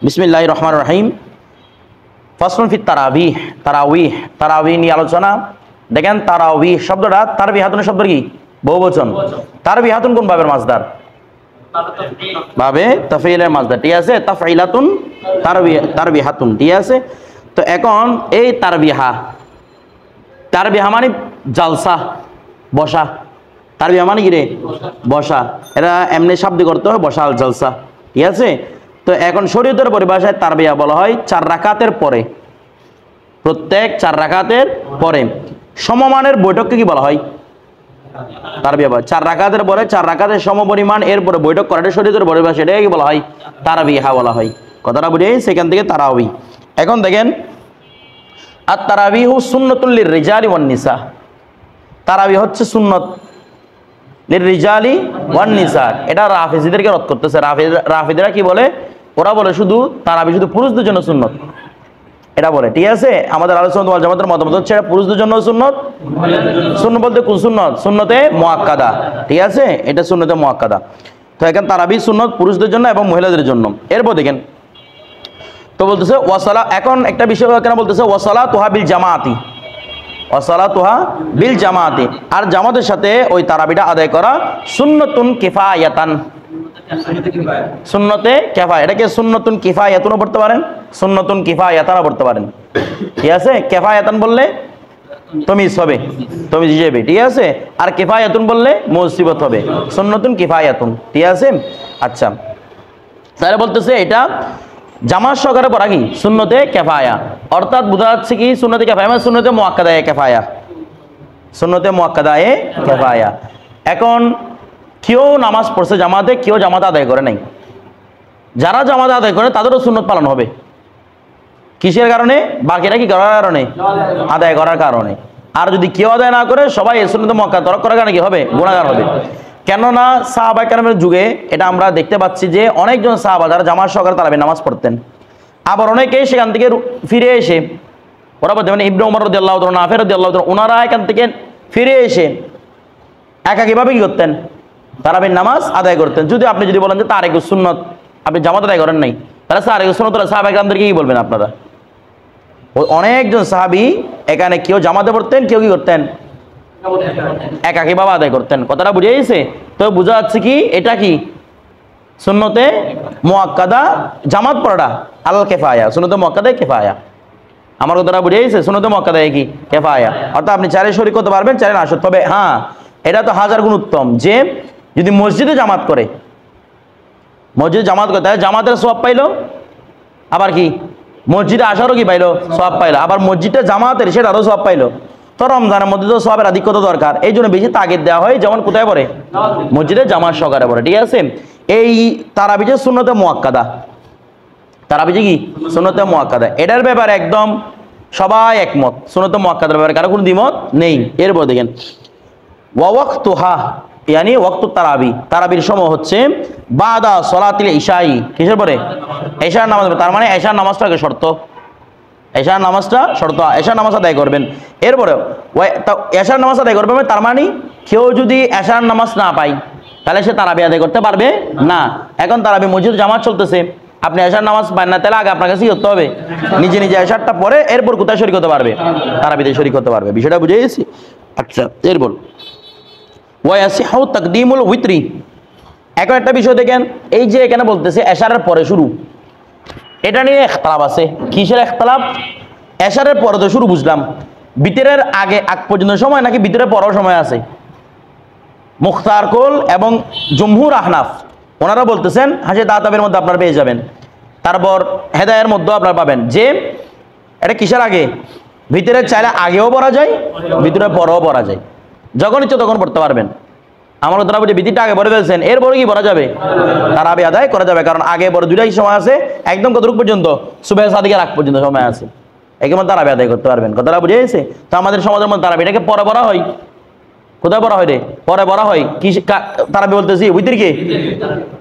বিসমিল্লাহির রহমানির রহিম। ফাসলুন ফিত তারাবিহ। তারাবিহ নিয়ে আলোচনা। দেখেন তারাবিহ শব্দটা তারবিহাতুন শব্দ কি? বহুবচন। তারবিহাতুন কোন ভাবের মাসদার? ভাবে তাফঈলের মাসদার, ঠিক আছে। তাফঈলাতুন তারবিহাতুন, ঠিক আছে। তো এখন এই তারবিহা মানে জালসা, বসা। তারবিহা মানে কি রে? বসা। এটা এমনি শাব্দিক অর্থ হয় বসা, আল জালসা, ঠিক আছে। তো এখন শরীয়তের পরিভাষায় তারবিয়া বলা হয় 4 রাকাতের পরে, প্রত্যেক 4 রাকাতের পরে সমমানের বৈঠককে কি বলা হয়? তারবিয়া বলা। 4 রাকাতের পরে 4 রাকাতের সমপরিমাণ এরপরে বৈঠক করাটা শরীয়তের পরিভাষা, এটাকে কি বলা হয়? তারাবিহা বলা হয়। কথাটা বুঝে সেখান থেকে তারাবি। এখন দেখেন আর তারাবিহু সুন্নাতুল লিররিজালি ওয়ান নিসা। তারাবি হচ্ছে সুন্নত লিররিজালি ওয়ান নিসা। এটা রাফিজিদেরকে রদ করতেছে। রাফিজিরা কি বলে? ওরা বলে শুধু তারাবি শুধু পুরুষদের জন্য সুন্নত, এটা বলে, ঠিক আছে। আমাদের আলোচনা ওয়াল জামাতের মতামত হচ্ছে এটা পুরুষদের জন্য সুন্নত। সুন্নত বলতে কোন সুন্নত? সুন্নতে মুআক্কাদা, ঠিক আছে। এটা সুন্নতে মুআক্কাদা। তো এখন তারাবি সুন্নত পুরুষদের জন্য এবং মহিলাদের জন্য। এরপর দেখেন তো বলতেছে ওয়াসালা। এখন একটা বিষয় কেন বলতেছে ওয়াসালাতুহা বিল জামাআতি, ওয়াসালাতুহা বিল জামাআতি, আর জামাতের সাথে ওই তারাবিটা আদায় করা সুন্নতুন কিফায়াতান। সুন্নতে কিফায়া, এটাকে সুন্নতুন কিফায়াতুনও পড়তে পারেন, সুন্নতুন কিফায়াতানও পড়তে পারেন, ঠিক আছে। কিফায়াতান বললে তমিজ হবে, তমিজ হিসেবে, ঠিক আছে। আর কিফায়াতুন বললে মুসিবত হবে। সুন্নতুন কিফায়াতুন, ঠিক আছে। আচ্ছা, তাহলে বলতেছে এটা জামাত সহকারে পড়া কি? সুন্নতে কিফায়া। অর্থাৎ বোঝা যাচ্ছে কি সুন্নতে কিফায়া মানে সুন্নতে মুআক্কাদায়ে কিফায়া, সুন্নতে মুআক্কাদায়ে কিফায়া। এখন কেউ নামাজ পড়ছে জামাতে, কেউ জামাত আদায় করে নাই। যারা জামাত আদায় করে তাদেরও সুন্নত পালন হবে। কিসের কারণে? বাকিরা কি করার কারণে? আদায় করার কারণে। আর যদি কেউ আদায় না করে সবাই সুন্নতে মুআক্কাদা তরক করার কারণে কি হবে? গুনাহগার হবে। কেননা সাহাবা কেরামের যুগে এটা আমরা দেখতে পাচ্ছি যে অনেকজন সাহাবা যারা জামাত সহকারে তারাবি নামাজ পড়তেন, আবার অনেকেই সেখান থেকে ফিরে এসে ওরা বলতে মানে ইবনে ওমর রাদিয়াল্লাহু তাআলা, নাফি রাদিয়াল্লাহু তাআলা, ওনারা এখান থেকে ফিরে এসে একাকীভাবে কি করতেন? তারাবির নামাজ আদায় করতেন। যদি আপনি যদি বলেন যে তারিকুস সুন্নত, আপনি জামাত আদায় করেন নাই, তাহলে তারিকুস সুন্নত সাহাবা কেরামদেরকে কি বলবেন আপনারা? অনেকজন সাহাবী এখানে কেউ জামাতে পড়তেন, কেউ কি করতেন? একাকীভাবে আদায় করতেন। কথাটা বুঝে গেছে? তো বোঝা যাচ্ছে কি এটা কি সুন্নতে মুআক্কাদা জামাত পড়াটা আল কিফায়া, সুন্নতে মুআক্কাদা কিফায়া। আমার কথাটা বুঝে গেছে? সুন্নতে মুআক্কাদা কি? কিফায়া। অর্থাৎ আপনি চারে শরীক করতে পারবেন, চারে না। তবে হ্যাঁ, এটা তো হাজার গুণ উত্তম যে যদি মসজিদে জামাত করে, মসজিদে জামাত করে, তাহলে জামাতের সওয়াব পাইলো, আবার কি মসজিদে আসারও কি পাইলো? সওয়াব পাইলো। আবার মসজিদে জামাতের সেটারও সওয়াব পাইলো। তো রমজানের মধ্যে তো সওয়াবের আধিক্যতা দরকার, এই জন্য বেশি তাগিদ দেওয়া হয়। যেমন কোথায় পড়ে? মসজিদে জামাত সহকারে পড়ে, ঠিক আছে। এই তারাবি যে সুন্নতে মুআক্কাদা, তারাবি যে কি সুন্নতে মুআক্কাদা, এটার ব্যাপারে একদম সবাই একমত। সুন্নতে মুআক্কাদার ব্যাপারে কারো কোনো দ্বিমত নেই। এরপর দেখেন ওয়া ওয়াক্তুহা ইয়ানি ওয়াক্তু তারাবি, তারাবির সময় হচ্ছে বাদা সলাতিল ইশাই। কিসের পরে? এশার নামাজ। তার মানে এশার নামাজটাকে শর্ত, এশার নামাজটা শর্ত, এশার নামাজ আদায় করবেন। এরপরে এশার নামাজ আদায় করবেন, তার মানে কেউ যদি এশার নামাজ না পায় তাহলে সে তারাবি আদায় করতে পারবে না। এখন তারাবি মসজিদ জামাত চলতেছে, আপনি এশার নামাজ পান না, তাহলে আগে আপনার কাছে করতে হবে নিজে নিজে এশারটা পরে এরপর কোথায় শরীক হতে পারবে? তারাবিতে শরীক হতে পারবে। বিষয়টা বুঝে গেছি? আচ্ছা, এরপর ওয়াসিহু তাকদিমুল উইতরি। এখন একটা বিষয় দেখেন, এই যে এখানে বলতেছে এশারের পরে শুরু, এটা নিয়ে ইখতিলাফ আছে। কিসের ইখতিলাফ? এশারের পরে তো শুরু বুঝলাম, বিতরের আগে আগ পর্যন্ত সময় নাকি বিতরের পরেও সময় আছে? মুখতার কুল এবং জমহুর আহনাফ ওনারা বলতেছেন হাসে দাতাবের মধ্যে আপনারা পেয়ে যাবেন, তারপর হেদায়ের মধ্যেও আপনারা পাবেন যে এটা কিসের আগে? ভিতরে চাইলে আগেও পড়া যায়, ভিতরে পরেও পড়া যায়, যখন ইচ্ছে তখন পড়তে পারবেন। আমার কথা বলছে বিধিটা আগে পড়ে ফেলছেন, এরপরে কি পড়া যাবে? তারাবি আদায় করা যাবে, কারণ আগে পরে দুটাই সময় আছে। একদম কতটুকু পর্যন্ত? সুবহ সাদিকের আগ পর্যন্ত সময় আছে, একেবারে তারাবি আদায় করতে পারবেন। কথাটা বুঝে গেছে? তো আমাদের সমাজের মধ্যে তারাবি এটাকে পরে পড়া হয়। কোথায় পড়া হয় রে? পরে পড়া হয়। কি তারাবি বলতেছি উইতরকে।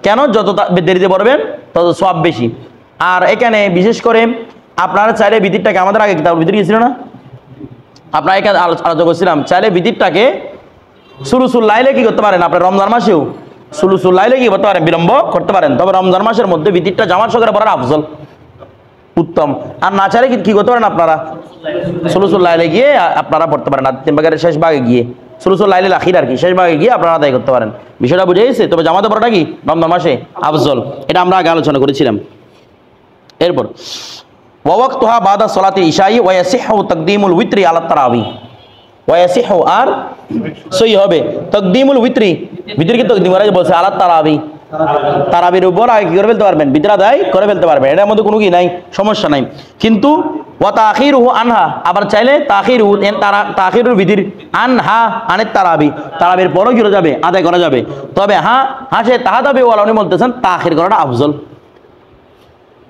কেন? যত দেরিতে পড়বেন তত সওয়াব বেশি। আর এখানে বিশেষ করে আপনারা চাইলে বিধিরটাকে, আমাদের আগে কিতাব ভিতরে গিয়েছিল না, আপনারা এখানে আলোচনা করছিলাম, চাইলে বিধিরটাকে সুরুসুল লাইলে কি করতে পারেন? আপনার রমজান মাসেও সুলুসুল লাইলে কি করতে পারেন, বিলম্ব করতে পারেন। তবে রমজান মাসের মধ্যে ভিতরটা জামাত সহকারে পড়ার আফজল, উত্তম। আর না চাইলে কি করতে পারেন আপনারা, সুলুসুল লাইলে গিয়ে আপনারা পড়তে পারেন, আর 3 ভাগের শেষ ভাগে গিয়ে, সুলুসুল লাইলে আখির আর কি শেষ ভাগে গিয়ে আপনারা আদায় করতে পারেন। বিষয়টা বুঝে গেছে? তবে জামাতে পড়াটা কি রমজান মাসে আফজল, এটা আমরা আগে আলোচনা করেছিলাম। এরপর ওয়াক্তুহা বাদা সলাতিল ইশাই ওয়া ইয়াসিহু তাকদীমুল উইত্রি আলা তারাবি, ওয়া ইয়াসিহু আর সহি হবে তাকদীমুল উইত্রি, ভিতরে কি তাকদীম করা বলছে আলা তারাবি, তারাবির উপর আগে কি করে ফেলতে পারবেন, বিতর আদায় করে ফেলতে পারবেন, এটার মধ্যে কোনো কি নাই, সমস্যা নাই। কিন্তু ওয়া তাখিরুহু আনহা, আবার চাইলে তাখিরুহু তাখিরুল বিদির আনহা আনিত তারাবি, তারাবির পরও কি করা যাবে, আদায় করা যাবে। তবে সে তাহাতাবি ওয়ালা উনি বলতেছেন তাখির করাটা আফজল,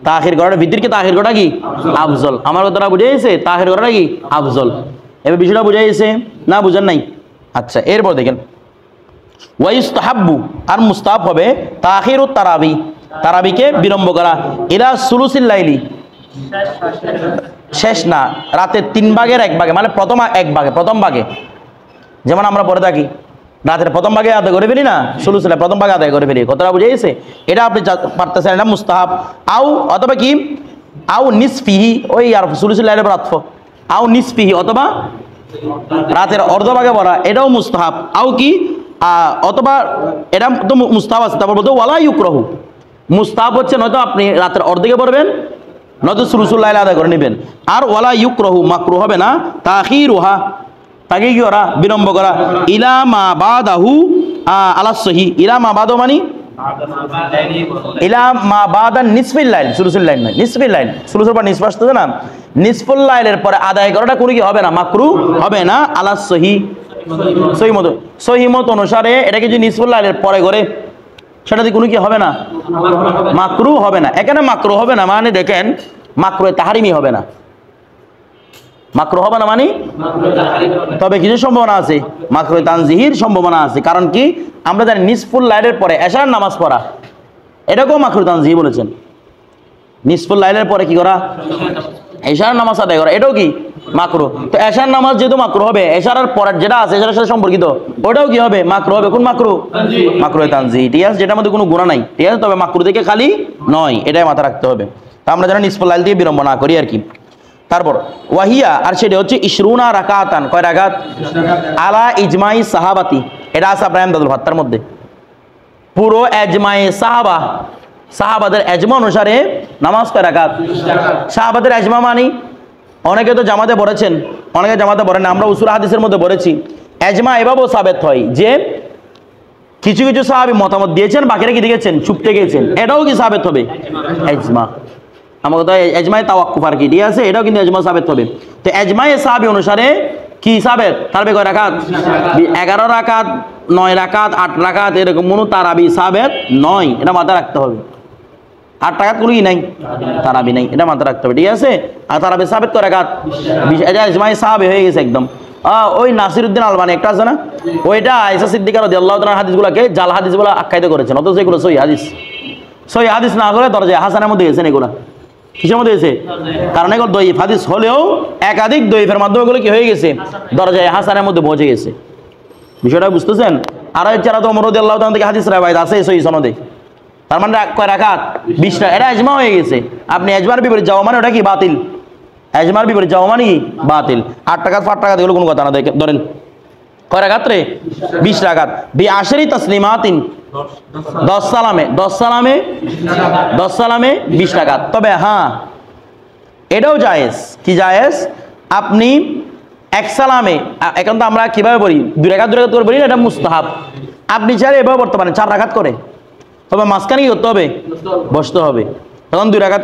তাখির করাটা ভিতরকে তাখির করাটা কি আফজল। আমার কথাটা বুঝে গেছে? তাখির করাটা কি আফজল। এবার বিষয়টা বুঝে গেছে না, বুঝেন নাই? আচ্ছা, এরপর দেখেন ওয়াইস্তাহাব্বু, আর মুস্তাহাব হবে তাখিরুত তারাবি, তারাবিকে বিলম্ব করা, ইলা সুলুসিল লাইলি, শেষ না, রাতের 3 ভাগের 1 ভাগে, মানে প্রথম 1 ভাগে, প্রথম ভাগে যেমন আমরা পড়ে থাকি, রাতের প্রথম ভাগে আদায় করে ফেলি না, সুলুসিল প্রথম ভাগে আদায় করে ফেলি। কথাটা বুঝে গেছে? এটা আপনি পারতেছেন, এটা মুস্তাহাব। আও অথবা কি আও নিসফিহি, ওই আর সুলুসিল লাইলের আতফ, আও নিসফিহি অথবা রাতের অর্ধভাগে পড়া, এটাও মুস্তাহাব। আও কি অথবা এটা তো মুস্তাহাব আছে, তারপর বলতে ওয়ালা ইউকরাহু, মুস্তাহাব হচ্ছে নয়তো আপনি রাতের অর্ধেকে পড়বেন, নয়তো সুলুসুল লাইল আদায় করে নেবেন। আর ওয়ালা ইউকরাহু, মাকরুহ হবে না, তাখিরুহা, তাকে কি করা, বিলম্ব করা, ইলা মা বাদাহু আলা সহি, ইলা মা বাদ মানে ইলা মা বাদা নিসফিল লাইল, সুলুসুল লাইল নয়, নিসফিল লাইল, সুলুসুল পর নিসফ আসতেছে না, নিসফুল লাইলের পরে আদায় করাটা কোনো কি হবে না, মাকরু হবে না, আলা সহি, সহি মত অনুসারে এটাকে যদি নিসফুল লাইলের পরে করে সেটাতে কোনো কি হবে না, মাকরু হবে না। এখানে মাকরু হবে না মানে দেখেন মাকরুয়ে তাহরিমি হবে না, মাকরু হবে না মানে, তবে কিছু সম্ভাবনা আছে, মাকরুয়ে তানজিহির সম্ভাবনা আছে। কারণ কি আমরা জানি নিসফুল লাইলের পরে এশার নামাজ পড়া, এটাকেও মাকরু তানজিহি বলেছেন। নিসফুল লাইলের পরে কি করা, এশার নামাজ আদায় করা, এটাও কি মাকরু। তো এশার নামাজ যেহেতু মাকরু হবে, এশার পরের যেটা আছে এশারের সাথে সম্পর্কিত, ওটাও কি হবে, মাকরু হবে। কোন মাকরু? মাকরুয়ে তানজিহি, ঠিক আছে, যেটার মধ্যে কোনো গুনাহ নাই, ঠিক আছে। তবে মাকরু থেকে খালি নয়, এটাই মাথা রাখতে হবে। তা আমরা যেন নিসফুল লাইল দিয়ে বিলম্ব না করি আর কি। তারপর ওয়াহিয়া, আর সেটা হচ্ছে ইশরুনা রাকাতান, কয় রাকাত, আলা ইজমাই সাহাবাতি, এটা আছে আপনার ইমদাদুল ফাত্তার মধ্যে, পুরো এজমায়ে সাহাবা, সাহাবাদের এজমা অনুসারে নামাজ কয় রাকাত, সাহাবাদের এজমা মানি অনেকে তো জামাতে পড়েছেন, অনেকে জামাতে পড়েন না, আমরা উসুল হাদিসের মধ্যে পড়েছি। এজমা এভাবেও সাবেত হয় যে কিছু কিছু সাহাবী মতামত দিয়েছেন, বাকিরা কি দিয়েছেন, চুপতে গিয়েছেন, এটাও কি সাবেত হবে, এজমা। আমার কথা এজমায়ে তাওয়াক্কুফ আর কি, ঠিক আছে, এটাও কিন্তু এজমা সাবেত হবে। তো এজমায়ে সাহাবী অনুসারে কি সাবেত, তারবে কয় রাকাত, 11 রাকাত, 9 রাকাত, 8 রাকাত, এরকম কোনো তারাবি সাবেত নয়, এটা মাথায় রাখতে হবে। 8 রাকাত কোনো কি নাই, তারাবি নাই, এটা মাথায় রাখতে হবে, ঠিক আছে। আর তারাবি সাবেত কয় রাকাত, 20, এটা এজমায়ে সাহাবী হয়ে গেছে একদম। ওই নাসিরউদ্দিন আলবানী একটা আছে না, ওইটা আয়েশা সিদ্দিকা রাদিয়াল্লাহু তাআলার হাদিসগুলোকে জাল হাদিস বলে আখ্যায়িত করেছেন, অথচ এগুলো সহিহ হাদিস, সহিহ হাদিস না করে দরজায়ে হাসানের মধ্যে গেছেন এগুলা। কিসের মধ্যে গেছে? কারণ এগুলো দয়ীফ হাদিস হলেও একাধিক দয়ীফের মাধ্যমে এগুলো কি হয়ে গেছে, দরজায়ে হাসানের মধ্যে পৌঁছে গেছে। বিষয়টা বুঝতেছেন? আর যারা তো ওমর রাদিয়াল্লাহু তাআলা থেকে হাদিস রাওয়ায়াত আছে সহিহ সনদে, তার মানে কয় রাকাত, 20টা, এটা এজমা হয়ে গেছে। আপনি এজমার বিপরীত যাওয়া মানে ওটা কি বাতিল, এজমার বিপরীত যাওয়া মানে কি বাতিল। 8 টাকা 8 টাকা এগুলো কোনো কথা না। ধরেন কয় রাকাত রে, 20 রাকাত, বি আশরি তাসলিমাতিন, 10 সালামে 10 সালামে 10 সালামে 20 রাকাত। তবে হ্যাঁ এটাও জায়েজ, কি জায়েজ, আপনি 1 সালামে, এখন তো আমরা কিভাবে পড়ি 2 রাকাত 2 রাকাত করে পড়ি, এটা মুস্তাহাব। আপনি চাইলে এভাবে পড়তে পারেন 4 রাকাত করে, তবে মাঝখানে কি করতে হবে, বসতে হবে, তখন 2 রাকাত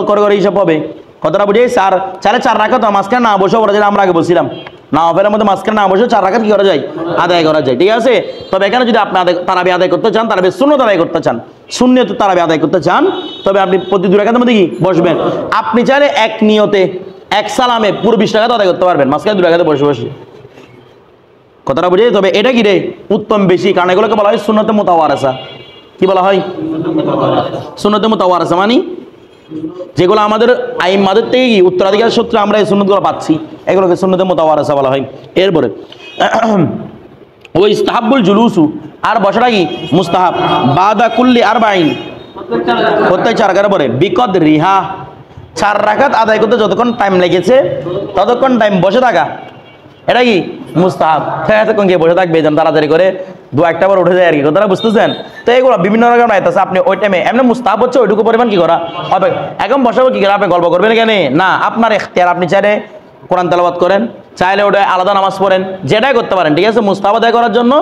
করে করে হিসাব হবে। কতটা বুঝে? আর চাইলে 4 রাকাত মাঝখানে না বসে পড়া যায়, আমরা আগে বলছিলাম না অফের মধ্যে মাঝখানে না বসে 4 রাকাত কি করা যায়, আদায় করা যায়, ঠিক আছে। তবে এখানে যদি আপনি তারাবি আদায় করতে চান, তারাবি সুন্নত আদায় করতে চান, সুন্নত তারাবি আদায় করতে চান, তবে আপনি প্রতি 2 রাকাতের মধ্যে কি বসবেন। আপনি চাইলে এক নিয়তে 1 সালামে পুরো 20 রাকাত আদায় করতে পারবেন, মাঝখানে 2 রাকাতে বসে বসে। কথাটা বুঝে? তবে এটা কি রে উত্তম বেশি, কারণ এগুলোকে বলা হয় সুন্নতে মুতাওয়ারিসা। কি বলা হয়? সুন্নতে মুতাওয়ারিসা, মানে যেগুলো আমাদের আইম্মাদের থেকে কি উত্তরাধিকার সূত্রে আমরা এই সুন্নতগুলো পাচ্ছি, এগুলোকে সুন্নতে মুতাওয়ারিসা বলা হয়। এরপরে ওই ইস্তাহাব্বুল জুলুসু, আর বসাটা কি মুস্তাহাব, বাদা কুল্লি আরবাইন, প্রত্যেক 4 রাকাতের পরে, বিকদ রিহা, 4 রাকাত আদায় করতে যতক্ষণ টাইম লেগেছে ততক্ষণ টাইম বসে থাকা, এটা কি মুস্তাহাব। এতক্ষণ গিয়ে বসে থাকবে যেন তাড়াতাড়ি করে 2-1টা বার উঠে যায় আর কি, কথাটা বুঝতেছেন? তো এগুলো বিভিন্ন রকম আয়াত আছে, আপনি ওই টাইমে এমনি মুস্তাহাব হচ্ছে ওইটুকু পরিমাণ কি করা হবে। এখন বসাবো কি করে, আপনি গল্প করবেন কেন না, আপনার এখতিয়ার, আপনি চাইলে কোরআন তেলাওয়াত করেন, চাইলে ওটা আলাদা নামাজ পড়েন, যেটাই করতে পারেন, ঠিক আছে। মুস্তাহাব আদায় করার জন্য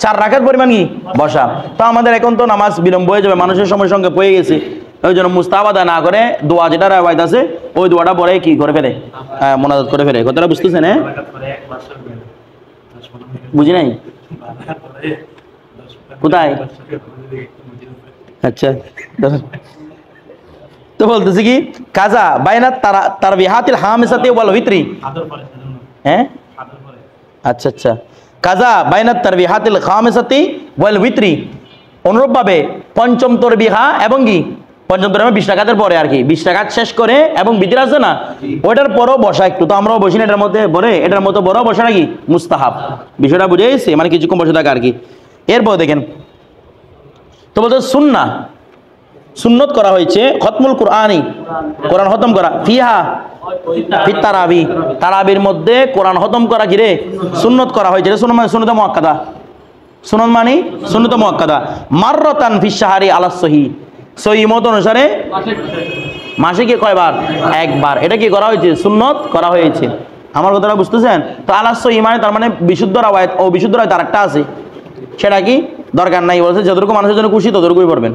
4 রাকাত পরিমাণ কি বসা। তো আমাদের এখন তো নামাজ বিলম্ব হয়ে যাবে, মানুষের সময়ের সঙ্গে পড়ে গেছে, ওই জন্য মুস্তাহাব আদায় না করে দোয়া যেটা রেওয়ায়ত আছে ওই দোয়াটা পরে কি করে ফেলে, মোনাজাত করে ফেলে। কথাটা বুঝতেছেন? হ্যাঁ, বুঝি নাই কোথায়? আচ্ছা, তো বলতেছি কি কাজা বাইনা তারবিহাতিল হামিসাতি ওয়াল উইতরি। হ্যাঁ, আচ্ছা আচ্ছা, কাজা বাইনা তারবিহাতিল খামিসাতি ওয়াল উইতরি, অনুরূপভাবে পঞ্চম তারবিহা এবং কি পঞ্চম তারবিহা 20 রাকাতের পরে আর কি 20 রাকাত শেষ করে এবং বিতির আছে না ওইটার পরও বসা একটু, তো আমরাও বসি না এটার মধ্যে বলে, এটার মতো বড় বসা নাকি মুস্তাহাব, বিষয়টা বুঝে গেছে, মানে কিছুক্ষণ বসে থাকা আর কি। এরপর দেখেন তো বলতে সুন্নাহ, সুন্নত করা হয়েছে খতমুল কুরআনি, কোরআন খতম করা, ফিহা ফিত তারাবি, তারাবির মধ্যে কোরআন খতম করা কি রে সুন্নত করা হয়েছে। সুন্নতে মুআক্কাদা, সুন্নত মানে সুন্নতে মুআক্কাদা, মাররাতান ফিশ শাহরি আলা সহিহ, সহিহ মত অনুসারে মাসে কি কয়বার, একবার, এটা কি করা হয়েছে সুন্নত করা হয়েছে। আমার কথাটা বুঝতেছেন? তো আলা সহিহ মানে তার মানে বিশুদ্ধ রাওয়ায়াত, ও বিশুদ্ধ রাওয়ায়াত আরেকটা আছে, সেটা কি দরকার নাই, বলছে যতটুকু মানুষের জন্য খুশি ততটুকুই পড়বেন,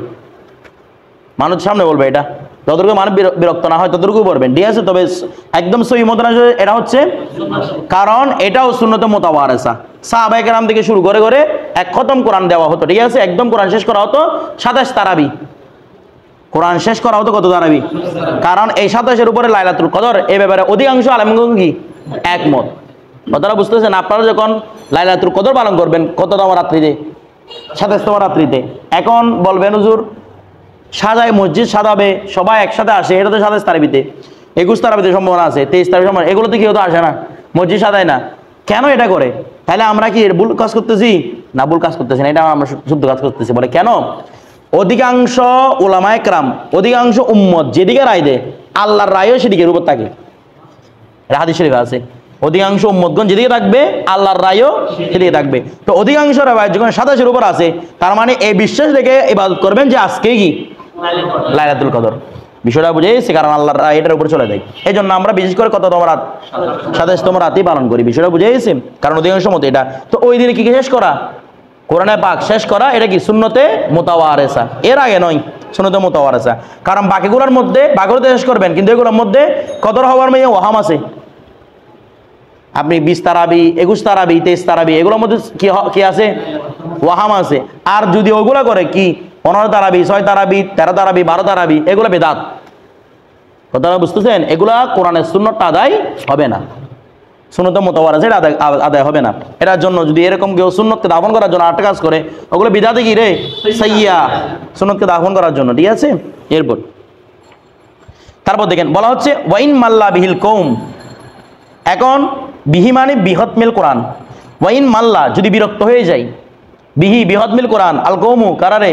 মানুষ সামনে বলবে এটা, যতটুকু মানুষ বিরক্ত না হয় ততটুকু পড়বেন, ঠিক আছে। তবে একদম সহিহ মত এটা হচ্ছে, কারণ এটাও সুন্নতে মুতাওয়ারেসা, সাহাবায়ে কেরাম থেকে শুরু করে করে এক খতম কোরআন দেওয়া হতো, ঠিক আছে, একদম কোরআন শেষ করা হতো 27 তারাবি, কোরআন শেষ করা হতো কত তারাবি, কারণ এই 27-এর উপরে লাইলাতুল কদর, এই ব্যাপারে অধিকাংশ আলেমগণ কি একমত। কথাটা বুঝতেছেন? আপনারা যখন লাইলাতুল কদর পালন করবেন কততম রাত্রিতে, 27তম রাত্রিতে, এখন বলবেন হুজুর সাজায় মসজিদ সাজাবে, সবাই একসাথে আসে, এটা তো 27 তারাবিতে, 21 তারাবিতে সম্ভাবনা আছে, 23 তারাবিতে সম্ভাবনা, এগুলোতে কেউ তো আসে না, মসজিদ সাজায় না, কেন এটা করে? তাহলে আমরা কি ভুল কাজ করতেছি না? ভুল কাজ করতেছি না, এটা আমরা শুদ্ধ কাজ করতেছি। বলে কেন? অধিকাংশ উলামায়ে কেরাম, অধিকাংশ উম্মত যেদিকে রায় দেয় আল্লাহর রায়ও সেদিকের উপর থাকে, হাদিস শরীফে আছে, অধিকাংশ উম্মতগণ যেদিকে থাকবে আল্লাহর রায়ও সেদিকে থাকবে। তো অধিকাংশ রায় যখন 27-এর উপর আছে, তার মানে এই বিশ্বাস রেখে ইবাদত করবেন যে আজকে কি লাইলাতুল কদর, বিষয়টা বুঝে গেছে, কারণ আল্লাহর রায় এটার উপর চলে যায়। এই জন্য আমরা বিশেষ করে কততম রাত, 27তম রাতেই পালন করি, বিষয়টা বুঝে গেছে, কারণ অধিকাংশ মত এটা। তো ওই দিনে কি শেষ করা, কোরআনে পাক শেষ করা, এটা কি সুন্নতে মুতাওয়ারেসা, এর আগে নয়, সুন্নতে মুতাওয়ারেসা। কারণ বাকিগুলোর মধ্যে বাকিগুলোতে শেষ করবেন, কিন্তু এগুলোর মধ্যে কদর হওয়ার মেয়ে ওহাম আছে, আপনি 20 তারাবি, 21 তারাবি, 23 তারাবি, এগুলোর মধ্যে কি আছে, ওয়াহাম আছে। আর যদি ওগুলা করে কি 15 তারাবি, 6 তারাবি, 13 তারাবি, 12 তারাবি, এগুলো বেদাত, কথাটা বুঝতেছেন? এগুলা কোরআনের সুন্নতটা আদায় হবে না, সুন্নতে মুতাওয়ারেসা এটা আদায় হবে না। এটার জন্য যদি এরকম কেউ সুন্নতকে দাফন করার জন্য আরেকটা কাজ করে, ওগুলো বিদাতে কি রে সাইয়্যা, সুন্নতকে দাফন করার জন্য, ঠিক আছে। এরপর তারপর দেখেন বলা হচ্ছে ওয়াইন মাল্লা বিহিল কৌম, এখন বিহি মানে বিহৎ মিল কোরআন, ওয়াইন মাল্লা যদি বিরক্ত হয়ে যায়, বিহি বিহৎ মিল কোরআন, আল কৌমু কারারে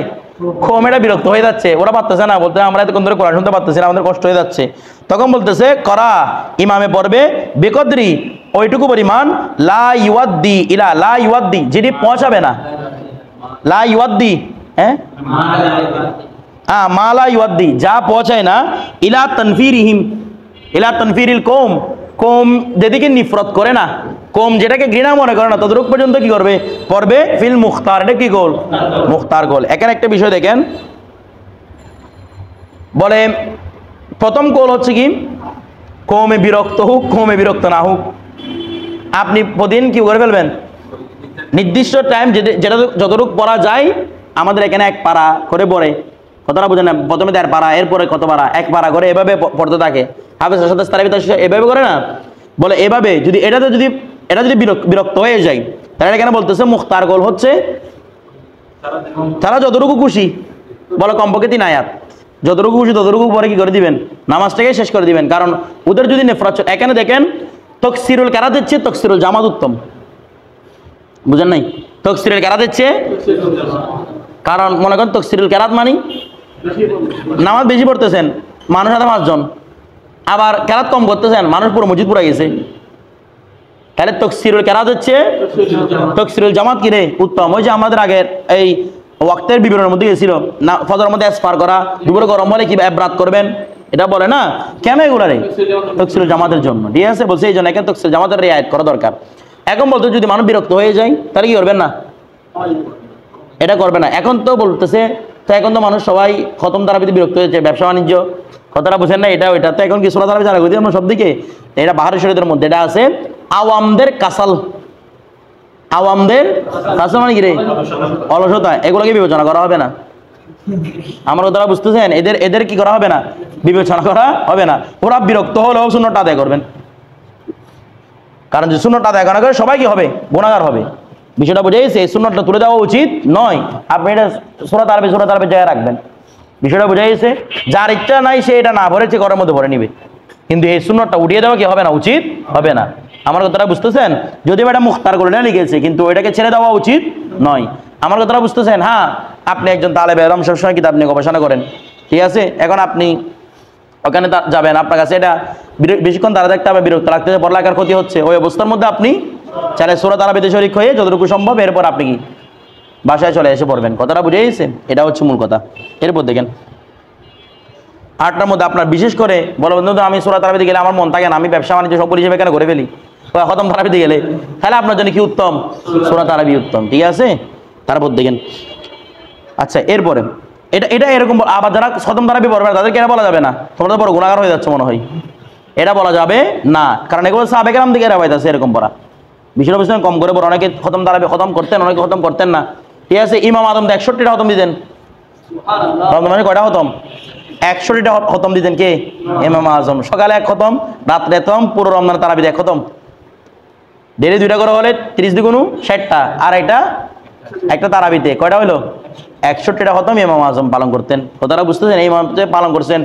কৌম, এটা বিরক্ত হয়ে যাচ্ছে, ওরা পারতেছে না, বলতে আমরা এতক্ষণ ধরে কোরআন শুনতে পারতেছি না, আমাদের কষ্ট হয়ে যাচ্ছে, তখন বলতেছে করা ইমামে পড়বে বেকদরি, ওইটুকু পরিমাণ, লা ইউয়াদ্দি ইলা, লা ইউয়াদ্দি যেটি পৌঁছাবে না, লা ইউয়াদ্দি, হ্যাঁ মা লা ইউয়াদ্দি যা পৌঁছায় না, ইলা তানফিরিহিম, ইলা তানফিরিল কৌম, কৌম যেদিকে নিফরত করে না, কৌম যেটাকে ঘৃণা মনে করে না, ততটুকু পর্যন্ত কি করবে, পড়বে ফিল মুখতার, এটা কি গোল, মুখতার গোল। এখানে একটা বিষয় দেখেন, বলে প্রথম গোল হচ্ছে কি কৌমে বিরক্ত হোক, কৌমে বিরক্ত না হোক, আপনি প্রতিদিন কি করে ফেলবেন, নির্দিষ্ট টাইম যেটা যতটুকু পড়া যায়, আমাদের এখানে 1 পারা করে পড়ে, কতটা বুঝেন না, প্রথমে 1.5 পারা, এরপরে কত পারা, 1 পারা করে এভাবে পড়তে থাকে, হাফেজ সাথে তারাবি এভাবে করে না, বলে এভাবে যদি এটা যদি বিরক্ত হয়ে যায়, তাহলে এখানে বলতেছে মুখতার গোল হচ্ছে তারা যতটুকু খুশি, বলে কমপক্ষে 3 আয়াত, যতটুকু খুশি ততটুকু পরে কি করে দিবেন, নামাজটাকে শেষ করে দিবেন। কারণ ওদের যদি নেফরাত, এখানে দেখেন তকসিরুল কেরাত হচ্ছে তকসিরুল জামাত উত্তম, বুঝেন নাই, তকসিরুল কেরাতের চেয়ে, কারণ মনে করেন তকসিরুল কেরাত মানি নামাজ বেশি পড়তেছেন, মানুষ হাতে 5 জন, আবার কেরাত কম করতেছেন, মানুষ পুরো মসজিদ পুরা গেছে, তাহলে তকসিরুল কেরাত হচ্ছে তকসিরুল জামাত কিরে উত্তম। ওই যে আমাদের আগের এই ওয়াক্তের বিবরণের মধ্যে গেছিল না, ফজরের মধ্যে এসপার করা, দুপুরে গরম হলে কি রাত করবেন, এটা বলে না কেন এগুলা রে? তকসিরুল জামাতের জন্য, ঠিক আছে, বলছে এই জন্য এখানে তকসিরুল জামাতের রিয়ায়ত করা দরকার। এখন বলতে যদি মানুষ বিরক্ত হয়ে যায় তাহলে কি করবেন না, এটা করবে না। এখন তো বলতেছে, তো এখন তো মানুষ সবাই খতম তারাবিতে বিরক্ত হয়েছে, ব্যবসা বাণিজ্য কথাটা বুঝেন না, এটা ওইটা তো এখন কি সূরা তারাবি জানা গেছে আমরা সব দিকে, এটা বাহারি শরীয়তের মধ্যে এটা আছে আওয়ামদের কাসাল, আওয়ামদের কাসাল মানে কি রে, অলসতা, এগুলোকে বিবেচনা করা হবে না। আমার কথাটা বুঝতেছেন, এদের কি করা হবে না, বিবেচনা করা হবে না। ওরা বিরক্ত হলেও সুন্নতটা আদায় করবেন, কারণ যে সুন্নতটা আদায় করা করে সবাই কি হবে, গুনাহগার হবে। বিষয়টা বুঝে গেছে, এই সুন্নতটা তুলে দেওয়া উচিত নয়। আপনি এটা সূরা তারাবি জায়গায় রাখবেন, বিষয়টা বুঝে গেছে। যার ইচ্ছা নাই সে এটা না ভরেছে ঘরের মধ্যে ভরে নিবে, কিন্তু এই সুন্নতটা উঠিয়ে দেওয়া কি হবে না, উচিত হবে না। আমার কথাটা বুঝতেছেন, যদিও এটা মুখতার করে না লিখেছে, কিন্তু এটাকে ছেড়ে দেওয়া উচিত নয়। আমার কথাটা বুঝতেছেন? হ্যাঁ, আপনি একজন তালেবে ইলম, সবসময় কিতাব নিয়ে গবেষণা করেন, ঠিক আছে, এখন আপনি ওখানে যাবেন, আপনার কাছে এটা বেশিক্ষণ তারা দেখতে হবে, বিরক্ত লাগতেছে, পড়ালেখার ক্ষতি হচ্ছে, ওই অবস্থার মধ্যে আপনি চাইলে সূরা তারাবিতে শরীক হয়ে যতটুকু সম্ভব এরপর আপনি কি বাসায় চলে এসে পড়বেন। কথাটা বুঝে গেছেন? এটা হচ্ছে মূল কথা। এরপর দেখেন 8টার মধ্যে আপনার বিশেষ করে বলো বন্ধু, আমি সূরা তারাবিতে গেলে আমার মন থাকে না, আমি ব্যবসা বাণিজ্য সব হিসেবে কেন করে ফেলি, খতম তারাবিতে গেলে, তাহলে আপনার জন্য কি উত্তম, সূরা তারাবি উত্তম, ঠিক আছে। তারপর দেখেন, আচ্ছা এরপরে এটা এরকম, আবার যারা খতম তারাবি পড়বে না তাদেরকে এটা বলা যাবে না, তোমরা তো বড় গুনাহগার হয়ে যাচ্ছে মনে হয়, এটা বলা যাবে না, কারণ এগুলো সাহাবে কেরাম থেকে এরা পাইতেছে এরকম পড়া। বিষয়টা বুঝলেন? কম করে পড়া, অনেকে খতম তারাবি খতম করতেন, অনেকে খতম করতেন না, ঠিক আছে। ইমাম আদম 61টা খতম দিতেন, মানে কয়টা খতম, 61টা খতম দিতেন কে? ইমাম আজম। সকালে 1 খতম, রাত্রে খতম, পুরো রমজান তারাবিতে 1 খতম, ডেলি 2টা করে হলে 30 দ্বিগুণ 60টা, আর এটা একটা তারাবিতে কয়টা হলো, 61টা খতম ইমাম আজম পালন করতেন। কথাটা বুঝতেছেন? এই ইমাম পালন করছেন,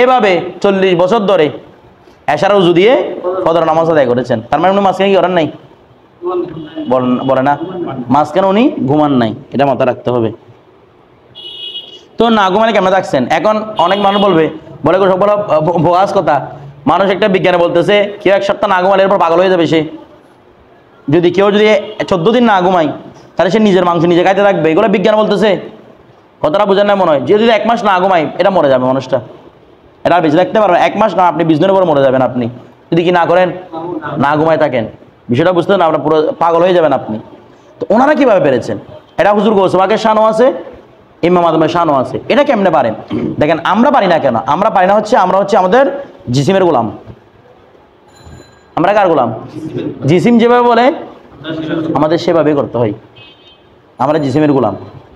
এভাবে 40 বছর ধরে এশার উজু দিয়ে ফজর নামাজ আদায় করেছেন। তার মানে উনি মাঝখানে কি করেন নাই, বলে না, মাঝখানে উনি ঘুমান নাই, এটা মাথায় রাখতে হবে। তো না ঘুমানে কেমন থাকছেন? এখন অনেক মানুষ বলে সব বলো ভোগাস কথা, মানুষ একটা বিজ্ঞানে বলতেছে কেউ 1 সপ্তাহ না ঘুমালে এরপর পাগল হয়ে যাবে সে। কেউ যদি 14 দিন না ঘুমায় তাহলে সে নিজের মাংস নিজে খাইতে থাকবে, এগুলো বিজ্ঞান বলতেছে। কথাটা বোঝেন না মনে হয়? যদি 1 মাস না ঘুমায় এটা মরে যাবে মানুষটা, এটা আর বেঁচে থাকতে পারবে 1 মাস না, আপনি 20 দিনের পরে মরে যাবেন আপনি যদি কি না করেন, না ঘুমায় থাকেন। বিষয়টা বুঝতে না, আপনার পুরো পাগল হয়ে যাবেন আপনি। তো ওনারা কিভাবে পেরেছেন? এটা হুজুর গৌসবাকের শানও আছে, ইমাম আদমের শানও আছে। এটা কেমনে পারেন? দেখেন, আমরা পারি না কেন? আমরা পারি না হচ্ছে আমরা হচ্ছে আমাদের জিসিমের গোলাম। আমরা কার গোলাম? জিসিম যেভাবে বলে আমাদের সেভাবে করতে হয়, আমরা জিসিমের গোলাম।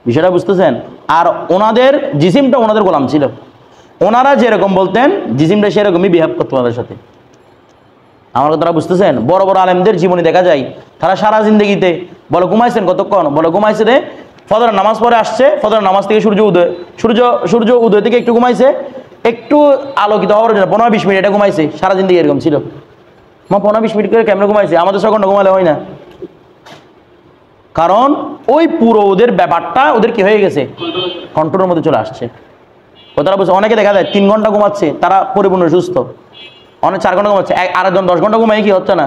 বিষয়টা বুঝতেছেন? আর ওনাদের জিসিমটা ওনাদের গোলাম ছিল, ওনারা যেরকম বলতেন জিসিমটা সেরকমই বিহেভ করতো ওনাদের সাথে। আমার কথাটা বুঝতেছেন? বড় বড় আলেমদের জীবনী দেখা যায়, তারা সারা জিন্দগিতে বলে ঘুমাইছেন কতক্ষণ, বলে ঘুমাইছে রে ফজরের নামাজ পরে আসছে, ফজরের নামাজ থেকে সূর্য উদয় থেকে একটু ঘুমাইছে, একটু আলোকিত হওয়ার জন্য 15-20 মিনিট এটা ঘুমাইছে, সারা জিন্দগি এরকম ছিল। 15-20 মিনিট করে কেমনে ঘুমাইছে? আমাদের 6 ঘন্টা ঘুমালে হয় না, কারণ ওই পুরো ওদের ব্যাপারটা ওদের কি হয়ে গেছে, কন্ট্রোলের মধ্যে চলে আসছে। কথাটা বুঝছে? অনেকে দেখা যায় 3 ঘন্টা ঘুমাচ্ছে, তারা পরিপূর্ণ সুস্থ, অনেক 4 ঘন্টা ঘুমাচ্ছে, আরেকজন 10 ঘন্টা ঘুমাই কি হচ্ছে না,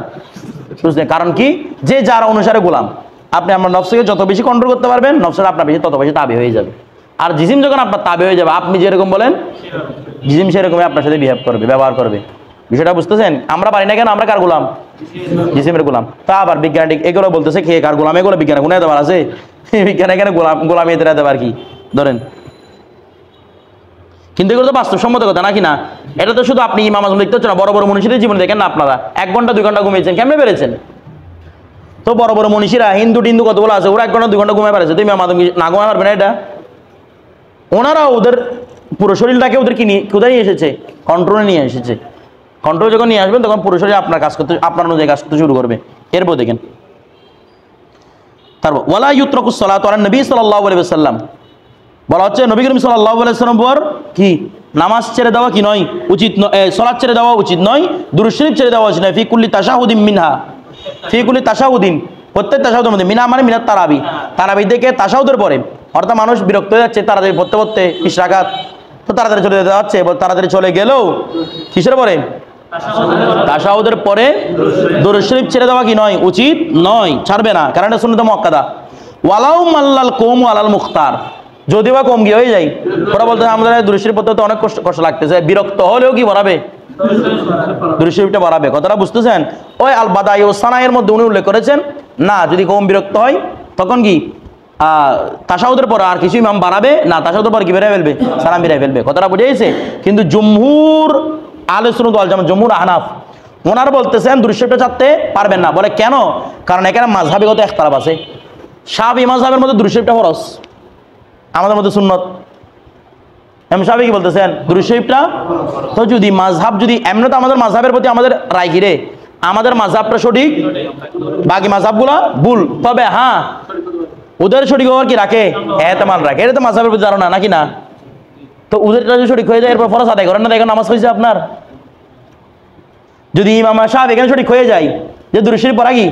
বুঝলেন? কারণ কি, যে যার অনুসারে গোলাম। আপনি আপনার নফসকে যত বেশি কন্ট্রোল করতে পারবেন, নফসের আপনার বেশি তত বেশি তাবি হয়ে যাবে। আর জিসিম যখন আপনার তাবি হয়ে যাবে, আপনি যেরকম বলেন জিসিম সেরকমই আপনার সাথে বিহেভ করবে, ব্যবহার করবে। বিষয়টা বুঝতেছেন? আমরা পারি না কেন? আমরা কার গোলাম? জিসিমের গোলাম। তা আবার বিজ্ঞানী এগুলো বলতেছে কে কার গোলাম, এগুলো বিজ্ঞানে কোনো এতবার আছে? বিজ্ঞানে এখানে গোলামি এদের এতবার কি ধরেন, কিন্তু এগুলো তো বাস্তবসম্মত কথা নাকি না? এটা তো শুধু আপনি ইমাম আজম লিখতে হচ্ছে না, বড় বড় মনীষীদের জীবনে দেখেন না আপনারা, 1 ঘন্টা 2 ঘন্টা ঘুমিয়েছেন, কেমনে পেরেছেন? তো বড় বড় মনীষীরা হিন্দু কতগুলো আছে, ওরা 1 ঘন্টা 2 ঘন্টা ঘুমায় পারেছে, তুমি ইমাম আজম না ঘুমায় পারবে না? এটা ওনারা ওদের পুরো শরীরটাকে ওদের কি নিয়ে কোথায় নিয়ে এসেছে, কন্ট্রোলে নিয়ে এসেছে। কন্ট্রোল যখন নিয়ে আসবেন তখন পুরো শরীর আপনার কাজ করতে, আপনার অনুযায়ী কাজ করতে শুরু করবে। এরপর দেখেন, তারপর ওয়ালা ইউতরাকুস সালাতু আলা নবী সাল্লাল্লাহু আলাইহি ওয়াসাল্লাম, বলা হচ্ছে নবী করিম সাল্লাল্লাহু আলাইহি ওয়াসাল্লাম পর কি নামাজ ছেড়ে দেওয়া কি নয়, উচিত নয়, সালাত ছেড়ে দেওয়া উচিত নয়, দুরূদ শরীফ ছেড়ে দেওয়া উচিত নয়। ফি কুল্লি তাশাহুদিন মিনহা, ফি কুল্লি তাশাহুদিন, প্রত্যেক তাশাহুদের মধ্যে, মিনা মানে মিনাত তারাবি, তারাবি থেকে তাশাহুদের পরে, অর্থাৎ মানুষ বিরক্ত হয়ে যাচ্ছে তাড়াতাড়ি পড়তে পড়তে 20 রাকাত, তো তাড়াতাড়ি চলে যেতে যাচ্ছে, তাড়াতাড়ি চলে গেলেও কিসের পরে? তাশাহুদের পরে দুরূদ শরীফ ছেড়ে দেওয়া কি নয়? উচিত নয়, ছাড়বে না, কারণ এটা সুন্নাতে মুআক্কাদা। ওয়ালাউ মাল্লাল কওমু আলাল মুখতার, যদিও বা কম গিয়ে হয়ে যায়, ওরা বলতে আমাদের দুরূদ শরীফ পড়তে তো অনেক কষ্ট লাগতেছে, বিরক্ত হলেও কি বাড়াবে? দুরূদ শরীফটা বাড়াবে। কথাটা বুঝতেছেন? ওই আল বাদাই ও সানায়ের মধ্যে উনি উল্লেখ করেছেন না, যদি কম বিরক্ত হয় তখন কি তাশাহুদের পর আর কিছু ইমাম বাড়াবে না, তাশাহুদের পর কি বেরিয়ে ফেলবে? সালাম বেরিয়ে ফেলবে। কথাটা বুঝে গেছে? কিন্তু জমহুর আহলে সুন্নাত ওয়াল জামাত, জমহুর আহনাফ, ওনারা বলতেছেন দুরূদ শরীফটা চাপতে পারবেন না। বলে কেন? কারণ এখানে মাযহাবিগত ইখতিলাফ আছে। শাফিঈ মাযহাবের মধ্যে দুরূদ শরীফটা ফরজ, আমাদের মধ্যে সুন্নত। ইমাম শাফিঈ কি বলতেছেন? দুরূদ শরীফটা তো যদি মাযহাব, যদি এমনি তো আমাদের মাযহাবের প্রতি আমাদের রায় কি রে? আমাদের মাযহাবটা সঠিক, বাকি মাযহাবগুলো ভুল। তবে হ্যাঁ, ওদের সঠিক হওয়ার কি রাখে? এহতেমাল রাখে। এটা তো মাযহাবের প্রতি ধারণা নাকি না? তো ওদেরটা যদি সঠিক হয়ে যায় এরপর ফরজ আদায় করেন না, দেখেন নামাজ হয়েছে আপনার। যদি ইমাম শাফিঈ এখানে সঠিক হয়ে যায় যে দুরূদ শরীফ পড়া কি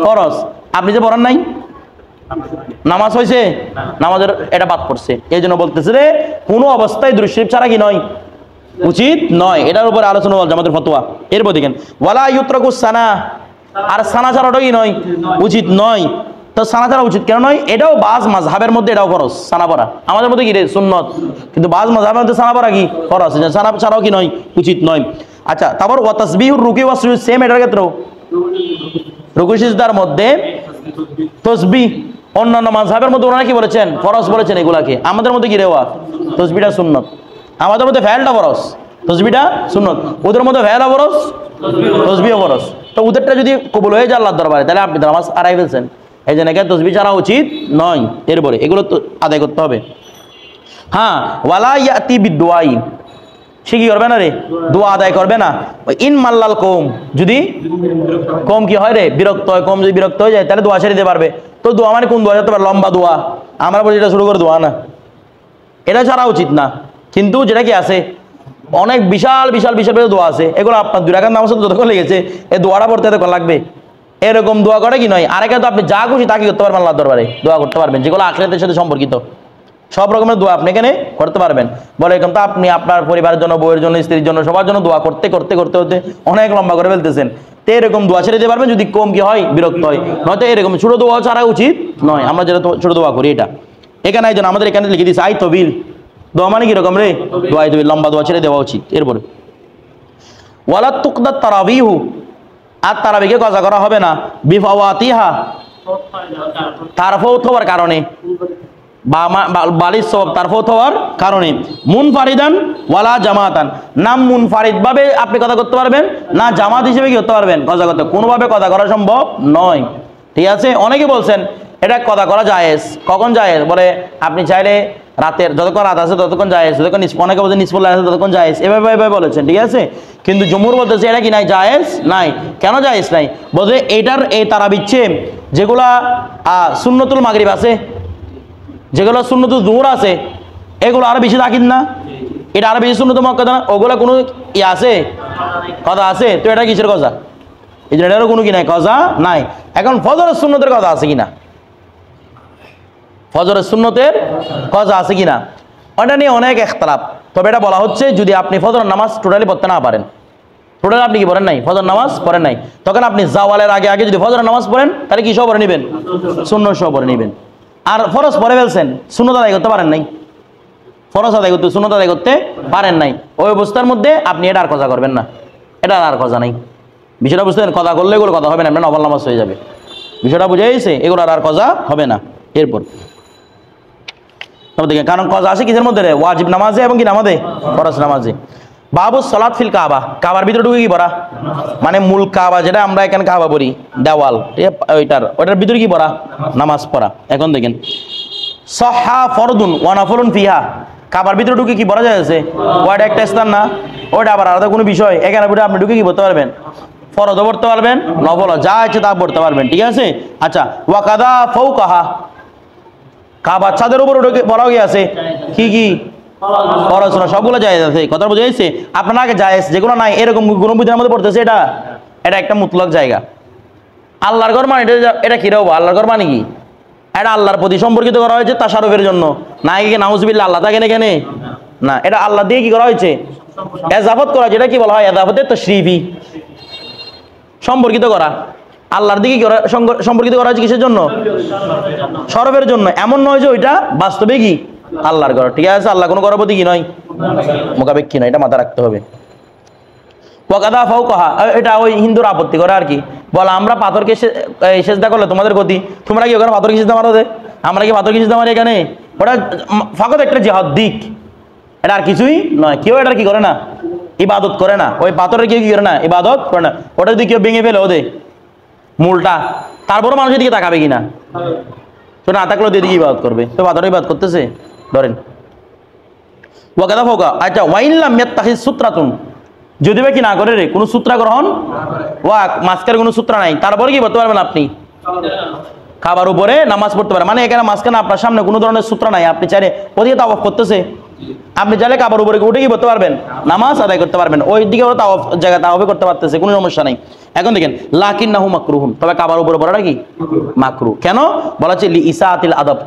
ফরজ, আপনি যে পড়েন নাই, নামাজ হয়েছে? নামাজের এটা বাদ পড়ছে। এই জন্য বলতেছে রে কোনো অবস্থায় দুরূদ শরীফ ছাড়া কি নয়? উচিত নয়। এটার উপরে আলোচনা বলছে আমাদের ফতোয়া। এরপর দেখেন ওয়ালা ইউতরাকু সানা, আর সানা ছাড়াটাও কি নয়? উচিত নয়। তো সানা ছাড়া উচিত কেন নয়? এটাও বাজ মাযহাবের মধ্যে এটাও ফরজ, সানা পড়া। আমাদের মধ্যে কি রে? সুন্নত। কিন্তু বাজ মাযহাবের মধ্যে সানা পড়া কি ফরজ, সানা ছাড়াও কি নয়? উচিত নয়। আচ্ছা, তারপর ওয়া তাসবিহুর রুকু ওয়া সুজুদ, সেম এটার ক্ষেত্রেও রুকু সিজদার মধ্যে তাসবিহ, অন্যান্য মাযহাবের মধ্যে ওনারা কি বলেছেন? ফরজ বলেছেন এগুলাকে। আমাদের মধ্যে কি রেওয়া? তাসবিহটা সুন্নত। আমাদের মধ্যে ফাইলটা ফরজ, তাসবিহটা সুন্নত। ওদের মধ্যে ফাইলটা ফরজ, তাসবিহও ফরজ। তো ওদেরটা যদি কবুল হয়ে যায় আল্লাহর দরবারে, তাহলে আপনি নামাজ আড়াই ফেলছেন। এই জন্য এখানে তাসবিহ ছাড়া উচিত নয়। এরপরে এগুলো তো আদায় করতে হবে। হ্যাঁ, ওয়ালা ইয়াতি বিদুআই, সে কি করবে না রে? দোয়া আদায় করবে না। ইন মাল্লাল কওম, যদি কম কি হয় রে? বিরক্ত হয়। কম যদি বিরক্ত হয়ে যায় তাহলে দোয়া ছেড়ে দিতে পারবে। তো দোয়া মানে কোন দোয়া? যেতে পারে লম্বা দোয়া, আমরা বলি এটা শুরু করে দোয়া না, এটা ছাড়া উচিত না। কিন্তু যেটা কি আছে, অনেক বিশাল বিশাল বিশাল বিশাল দোয়া আছে, এগুলো আপনার 2 রাকাত নামাজ যতক্ষণ লেগেছে এই দোয়াটা পড়তে এতক্ষণ লাগবে, এরকম দোয়া করে কি নয়। আর এখানে তো আপনি যা খুশি তা কি করতে পারবেন, আল্লাহর দরবারে দোয়া করতে পারবেন, যেগুলো আখিরাতের সাথে সম্পর্কিত সব রকমের দোয়া আপনি এখানে করতে পারবেন। বলে এরকম তো আপনি আপনার পরিবারের জন্য, বউয়ের জন্য, স্ত্রীর জন্য, সবার জন্য দোয়া করতে করতে করতে করতে অনেক লম্বা করে ফেলতেছেন। তো এরকম দোয়া ছেড়ে দিতে পারবেন যদি কম কি হয়? বিরক্ত হয়। নয়তো এরকম ছোট দোয়া ছাড়া উচিত নয়। আমরা যেটা ছোট দোয়া করি এটা এখানে একজন আমাদের এখানে লিখে দিচ্ছে আই তবিল দোয়া, মানে কিরকম রে? দোয়া আই তবিল, লম্বা দোয়া ছেড়ে দেওয়া উচিত। এরপরে ওয়ালা তুকদাত তারাবিহু, আর তারাবিকে কাজা করা হবে না বিফাওয়াতিহা, তার ফৌত হওয়ার কারণে, বালিশ সব তার ফৌত হওয়ার কারণে। মুনফারিদান ওয়ালা জামাতান, নাম মুনফারিদ ভাবে আপনি কথা করতে পারবেন না, জামাত হিসেবে কি করতে পারবেন? কথা করতে কোনোভাবে কথা করা সম্ভব নয়। ঠিক আছে? অনেকে বলছেন এটা কথা করা জায়েজ। কখন জায়েজ? বলে আপনি চাইলে রাতের যতক্ষণ রাত আছে ততক্ষণ জায়েজ, যতক্ষণ অনেকে বলছেন নিসফুল আছে ততক্ষণ জায়েজ, এভাবে এভাবে বলেছেন। ঠিক আছে? কিন্তু জমহুর বলতেছে এটা কি নাই? জায়েজ নাই। কেন জায়েজ নাই? বলতে এটার এই তারা বিচ্ছে যেগুলা সুন্নতুল মাগরিব আছে, যেগুলো সুন্নতুল জোহর আছে, এগুলো আরো বেশি তাকিদ না? এটা আরো বেশি সুন্নত মুআক্কাদা না? ওগুলো কোনো আছে? কথা আছে? তো এটা কিসের কথা? এই জন্য এটারও কোনো কি নাই? কথা নাই। এখন ফজরের সুন্নতের কথা আছে কিনা? ফজরের সুন্নতের কথা আছে কিনা ওটা নিয়ে অনেক ইখতিলাফ। তবে এটা বলা হচ্ছে যদি আপনি ফজরের নামাজ টোটালি পড়তে না পারেন, টোটালি আপনি কি পড়েন নাই? ফজর নামাজ পড়েন নাই, তখন আপনি জাওয়ালের আগে আগে যদি ফজরের নামাজ পড়েন তাহলে কি সহ পড়ে নেবেন? সুন্নত সহ পড়ে নেবেন। আর ফরজ পড়ে ফেলছেন, সুন্নত আদায় করতে পারেন নাই, ফরজ আদায় করতে সুন্নত আদায় করতে পারেন নাই, ওই অবস্থার মধ্যে আপনি এটা আর কথা করবেন না, এটা আর কথা নাই। বিষয়টা বুঝতেন? কথা করলে এগুলো কথা হবে না, আপনার নফল নামাজ হয়ে যাবে। বিষয়টা বুঝে গেছে? এগুলো আর কথা হবে না। এরপর দেখেন, কারণ কথা আছে কিসের মধ্যে? ওয়াজিব নামাজে এবং কি নামাজে? ফরজ নামাজে। বাবু সালাত ফিল কাবা, কাবার ভিতরে ঢুকে কি পড়া? মানে মূল কাবা যেটা আমরা এখানে কাবা পড়ি, দেওয়াল, ওইটার ভিতরে কি পড়া? নামাজ পড়া। এখন দেখেন সহা ফরদুন ওয়া নফলুন ফিহা, কাবার ভিতরে ঢুকে কি পড়া যায়? ওইটা একটা স্থান না, ওইটা আবার আলাদা কোনো বিষয়। এখানে আপনি ঢুকে কি পড়তে পারবেন? ফরদও পড়তে পারবেন, নফল যা আছে তা পড়তে পারবেন। ঠিক আছে? আচ্ছা, ওয়া কাদা ফাওকাহা, কাবার ছাদের উপরে ঢুকে পড়াও কি আছে? কি কি পড়াশোনা সবগুলো জায়েজ আছে। কথা বুঝে যাচ্ছে? আপনার আগে জায়েজ যেগুলো নাই এরকম গুণবিধানের মধ্যে পড়তেছে, এটা একটা মুতলক জায়গা। আল্লাহর ঘর মানে এটা কি রব? আল্লাহর ঘর মানে কি? এটা আল্লাহর প্রতি সম্পর্কিত করা হয়েছে তাশারুফের জন্য, না কি নাউজুবিল্লাহ আল্লাহ থাকেন এখানে? না, এটা আল্লাহ দিয়ে কি করা হয়েছে? এজাফত করা, যেটা কি বলা হয় এজাফতে তাশরিফি, সম্পর্কিত করা। আল্লাহর দিকে সম্পর্কিত করা হয়েছে কিসের জন্য? শরফের জন্য। এমন নয় যে ওইটা বাস্তবে কি আল্লাহর ঘর, ঠিক আছে? আল্লাহ কোনো ঘরের প্রতি কি নয়, মোকাবেক্ষী নয়, এটা মাথা রাখতে হবে। ওয়াকাদা ফাওকাহা, এটা ওই হিন্দুর আপত্তি করে আর কি, বলে আমরা পাথরকে সেজদা করলে তোমাদের গতি, তোমরা কি ওখানে পাথরকে সেজদা মারো? আমরা কি পাথরকে সেজদা মারি এখানে? ওটা ফাকত একটা জিহাদ দিক, এটা আর কিছুই নয়। কেউ এটা কি করে না, ইবাদত করে না। ওই পাথরের কেউ কি করে না, ইবাদত করে না। ওটা যদি কেউ ভেঙে ফেলে ওদের মূলটা, তারপরে মানুষের দিকে তাকাবে কিনা? তো না তাকলেও দিকে ইবাদত করবে, তো পাথরের ইবাদত করতেছে। ধরেন ওয়াকাদা ফাওকা, আচ্ছা ওয়াইল্লাম ইয়াত্তাখিজ সূত্রাতুন, যদি বা কি না করে রে কোনো সূত্র গ্রহণ, ওয়া মাঝখানে কোনো সূত্র নাই, তারপরে কি করতে পারবেন আপনি? খাবার উপরে নামাজ পড়তে পারেন। মানে এখানে মাঝখানে আপনার সামনে কোনো ধরনের সূত্র নাই, আপনি চাইলে ওদিকে তাওয়াফ করতেছে, আপনি চাইলে খাবার উপরে উঠে কি করতে পারবেন? নামাজ আদায় করতে পারবেন। ওই দিকে ওরা তাওয়াফ জায়গা তাওয়াফে করতে পারতেছে, কোনো সমস্যা নাই। এখন দেখেন লাকিন্নাহু মাকরুহুন, তবে খাবার উপরে পড়াটা কি মাকরু। কেন বলা হচ্ছে? লি ইসাআতিল আদব,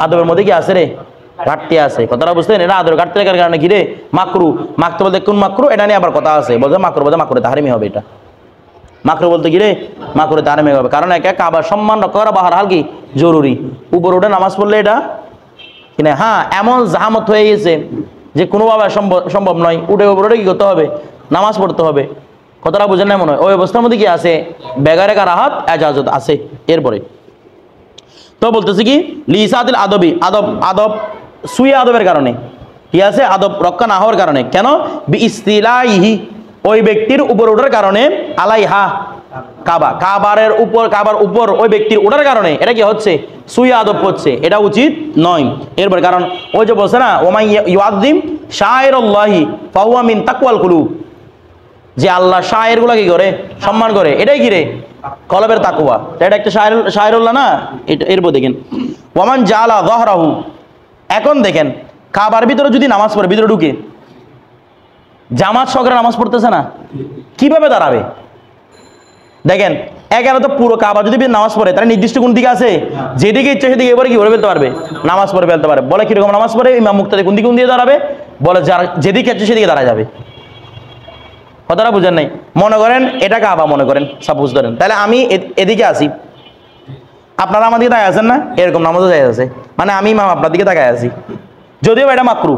আদবের মধ্যে কি আছে রে? ঘাটতি আছে। কথাটা বুঝতেন? এটা আদর ঘাটতি রাখার কারণে কি রে মাকরু। মাকরু বলতে কোন মাকরু? এটা নিয়ে আবার কথা আছে, বলতে মাকরু বলতে মাকরু তাহরিমি হবে। এটা মাকরু বলতে কি রে? মাকরু তাহরিমি হবে, কারণ একে আবার সম্মান রক্ষা করা বাহার হাল কি জরুরি। উপর উঠে নামাজ পড়লে এটা কিনা, হ্যাঁ এমন জাহামত হয়ে গেছে যে কোনোভাবে সম্ভব নয়, উঠে উপরে কি করতে হবে? নামাজ পড়তে হবে। কথাটা বুঝেন না মনে হয়? ওই অবস্থার মধ্যে কি আছে? বেগারে কারাহাত এজাজত আছে। এরপরে তো বলতেছে কি লিসাদিল আদবি, আদব আদব সুয়ে আদবের কারণে কি আছে? আদব রক্ষা না হওয়ার কারণে। কেন? বি ইস্তিলাইহি, ওই ব্যক্তির উপর ওঠার কারণে, আলাইহা কাবা, কাবার উপর ওই ব্যক্তির ওঠার কারণে এটা কি হচ্ছে? সুয়ে আদব হচ্ছে, এটা উচিত নয়। এরপরে কারণ ওই যে বলছে না ওমাই ইউআযযিম শাআইরাল্লাহি ফাহুয়া মিন তাকওয়াল কুলুব, যে আল্লাহ শায়ের গুলা কি করে? সম্মান করে। এটাই কি রে? কলবের তাকওয়া। এটা একটা শায়েরুল্লাহ না? এরপর দেখেন ওয়ামান জালা যাহরাহু, এখন দেখেন কাবার ভিতরে যদি নামাজ পড়ে, ভিতরে ঢুকে জামাত সহকারে নামাজ পড়তেছে না, কিভাবে দাঁড়াবে? দেখেন এখানে তো পুরো কাবা যদি নামাজ পড়ে, তাহলে নির্দিষ্ট কোন দিকে আছে? যেদিকে ইচ্ছা সেদিকে এবারে কি করে ফেলতে পারবে? নামাজ পড়ে ফেলতে পারে। বলে কিরকম নামাজ পড়ে? ইমাম মুক্তাদি কোন দিকে কোন দিয়ে দাঁড়াবে? বলে যার যেদিকে ইচ্ছে সেদিকে দাঁড়া যাবে। কথাটা বুঝেন নাই? মনে করেন এটা কাবা, মনে করেন সাপোজ ধরেন, তাহলে আমি এদিকে আসি, আপনারা আমার দিকে তাকায় আছেন না? এরকম নামাজও যায় আছে, মানে আমি ইমাম আপনার দিকে তাকায় আছি, যদিও এটা মাকরু।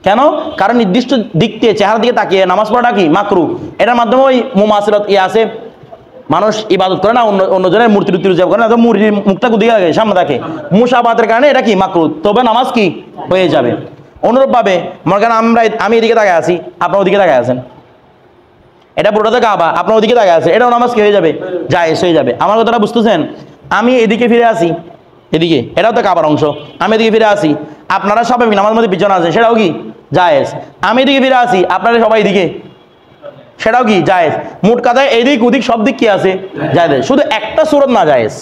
কেন? কারণ নির্দিষ্ট দিক দিয়ে চেহারা দিকে তাকিয়ে নামাজ পড়াটা কি মাকরু। এটার মাধ্যমে ওই মুমাসিলাত আছে, মানুষ ইবাদত করে না, অন্যজনের মূর্তি টুর্তি পূজা করে না, তো মূর্তির মুখটা দিকে থাকে, সামনে থাকে, মুসাবাতের কারণে এটা কি মাকরু, তবে নামাজ কি হয়ে যাবে। অনুরূপভাবে মনে করেন আমি এদিকে তাকায় আছি, আপনার ওদিকে তাকায় আছেন, এটা পুরোটা কাবা, আপনার ওদিকে তাকায় আছে, এটাও নামাজ কি হয়ে যাবে? জায়েজ হয়ে যাবে। আমার কথাটা বুঝতেছেন? আমি এদিকে ফিরে আসি, এদিকে এটাও তো কাবার অংশ, আমি এদিকে ফিরে আসি, আপনারা সবাই নামাজ মধ্যে পিছনে আছে, সেটাও কি জায়েজ। আমি এদিকে ফিরে আসি, আপনারা সবাই এদিকে, সেটাও কি জায়েজ। মোট কথায় এদিক ওদিক সব দিক কি আছে? জায়েজ। শুধু একটা সূরত না জায়েজ,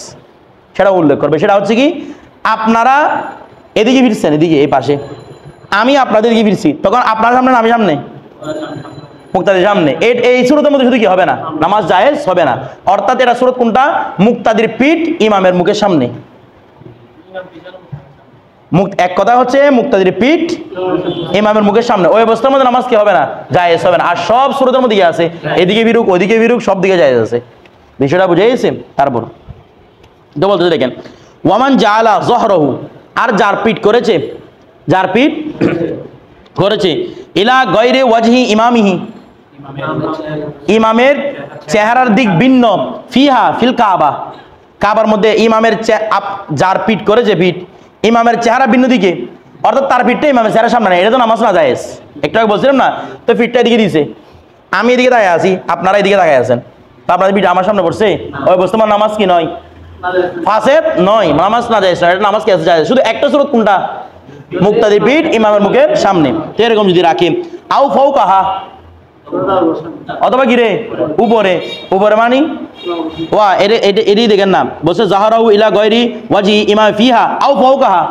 সেটা উল্লেখ করবে। সেটা হচ্ছে কি আপনারা এদিকে ফিরছেন, এদিকে এই পাশে, আমি আপনাদের দিকে ফিরছি, তখন আপনার সামনে না আমি সামনে? মুক্তাদির সামনে। এই সূরতের মধ্যে শুধু কি হবে না? নামাজ জায়েজ হবে না। অর্থাৎ এটা সূরত কোনটা? মুক্তাদির পিঠ ইমামের মুখের সামনে। এক কথা হচ্ছে মুক্তাদির পিঠ ইমামের মুখের সামনে, ওই অবস্থার মধ্যে নামাজ কি হবে না? জায়েজ হবে না। আর সব সূরতের মধ্যে কি আছে? এদিকে বিরুক ওইদিকে বিরুক সব দিকে জায়েজ আছে। বিষয়টা বুঝে গেছেন? তারপর তো বলতে দেখেন ওয়ামান জাআলা যহরাহু, আর যার পিঠ করেছে, যার পিঠ করেছে ইলা গায়রি ওয়াজহি ইমামিহি, ইমামের চেহারার দিক ভিন্ন, ফিহা ফিল কাবা, কাবার মধ্যে ইমামের যার পিঠ করেছে, পিঠ ইমামের চেহারা ভিন্ন দিকে, অর্থাৎ তার পিঠটা ইমামের চেহারার সামনে নেই, এটা তো নামাজ না জায়েজ। একটু আগে বলছিলাম না? তো পিঠটা এদিকে দিয়েছে, আমি এদিকে তাকায় আছি, আপনারা এদিকে তাকায় আছেন, তো আপনাদের পিঠ আমার সামনে পড়ছে, ওই বর্তমান নামাজ কি নয়? ফাসেদ নয়, নামাজ না জায়েজ, এটা নামাজ কি আছে? জায়েজ। শুধু একটা সূরত কোনটা? মুক্তাদির পিঠ ইমামের মুখের সামনে। তো এরকম যদি রাখি আউ ফাওকাহা, অথবা কি রে উপরে, উপরে মানি ওয়া এটাই দেখেন না, বলছে জাহারাহু ইলা গায়রি ওয়াজি ইমাম ফিহা আউ ফাওকাহা,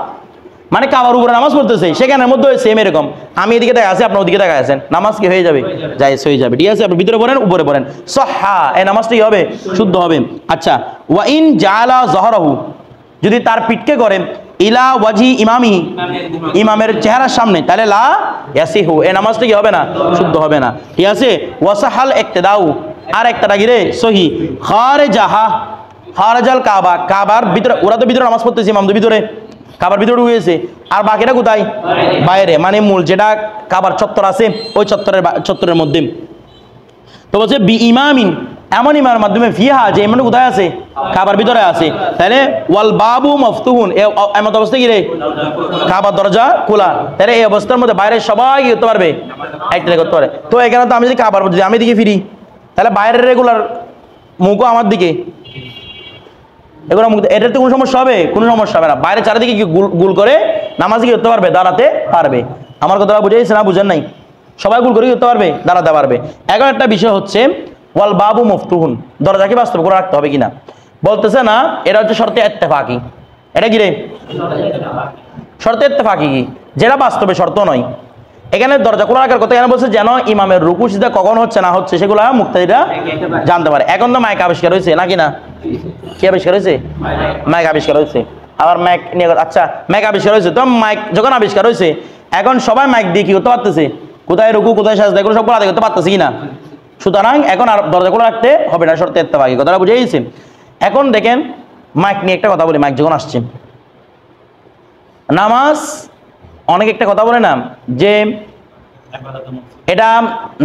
মানে কাবার উপরে নামাজ পড়তেছে, সেখানের মধ্যে সেম এরকম, আমি এদিকে দেখা আছে, আপনার ওদিকে দেখা আছেন, নামাজ কি হয়ে যাবে? জায়েজ হয়ে যাবে, ঠিক আছে? আপনি ভিতরে পড়েন, উপরে পড়েন, সহহা, এই নামাজটা কি হবে? শুদ্ধ হবে। আচ্ছা, ওয়া ইন জাআলা যহরাহু, যদি তার পিঠকে করেন ইলা ওয়াজি ইমামি, ইমামের চেহারার সামনে, তাহলে লা ইয়াসিহু, এই নামাজটা কি হবে না? শুদ্ধ হবে না, ঠিক আছে? ওয়াসাহাল ইক্তিদাউ, আর একটা গিরে সহি, খারিজাহা, খারাজাল কাবা, কাবার ভিতরে, ওরা তো ভিতরে নামাজ পড়তেছে, ইমাম তো ভিতরে, কাবার ভিতরে ঢুকেছে, আর বাকিটা কোথায়? বাইরে, মানে মূল যেটা কাবার চত্বর আছে ওই চত্বরের মধ্যে। তো বলছে বি ইমামিন, এমন ইমামের মাধ্যমে, ফিহা, যে ইমাম কোথায় আছে? কাবার ভিতরে আছে, তাহলে ওয়াল বাবু মফতুহুন, এমন অবস্থা কি রে? কাবার দরজা খোলা, তাহলে এই অবস্থার মধ্যে বাইরে সবাই কি করতে পারবে? একটা করতে পারে। তো এখানে তো আমি যদি কাবার, যদি আমি দিকে ফিরি, তাহলে বাইরের রেগুলার মুখও আমার দিকে, এগুলো এটার তো কোনো সমস্যা হবে? কোনো সমস্যা হবে না। বাইরে চারিদিকে গুল করে নামাজ কি করতে পারবে? দাঁড়াতে পারবে। আমার কথাটা বুঝেছে না? বুঝেন নাই? সবাই গুল করে করতে পারবে, দাঁড়াতে পারবে। এখন একটা বিষয় হচ্ছে ওয়াল বাবু মফতুহুন, দরজাকে বাস্তব করে রাখতে হবে কিনা বলতেছে না, এটা হচ্ছে শর্তে ইত্তেফাকি। এটা কি রে? শর্তে ইত্তেফাকি কি? যেটা বাস্তবে শর্ত নয়। এখানে দরজা খোলা রাখার কথা এখানে বলছে যেন ইমামের রুকু সিজদা কখন হচ্ছে না হচ্ছে সেগুলো মুক্তাদিরা জানতে পারে। এখন তো মাইক আবিষ্কার হয়েছে নাকি না? কি আবিষ্কার হয়েছে? মাইক আবিষ্কার হয়েছে। আবার মাইক নিয়ে, আচ্ছা মাইক আবিষ্কার হয়েছে, তো মাইক যখন আবিষ্কার হয়েছে এখন সবাই মাইক দিয়ে কি করতে পারতেছে? কোথায় রুকু কোথায় সাজদা এগুলো সবগুলো আদায় করতে পারতেছে কিনা? সুতরাং এখন আর দরজা খোলা রাখতে হবে না, শর্তে ইত্তেফাকি। কথাটা বুঝে গেছেন? এখন দেখেন মাইক নিয়ে একটা কথা বলি, মাইক যখন আসছে নামাজ, অনেক একটা কথা বলে না যে এটা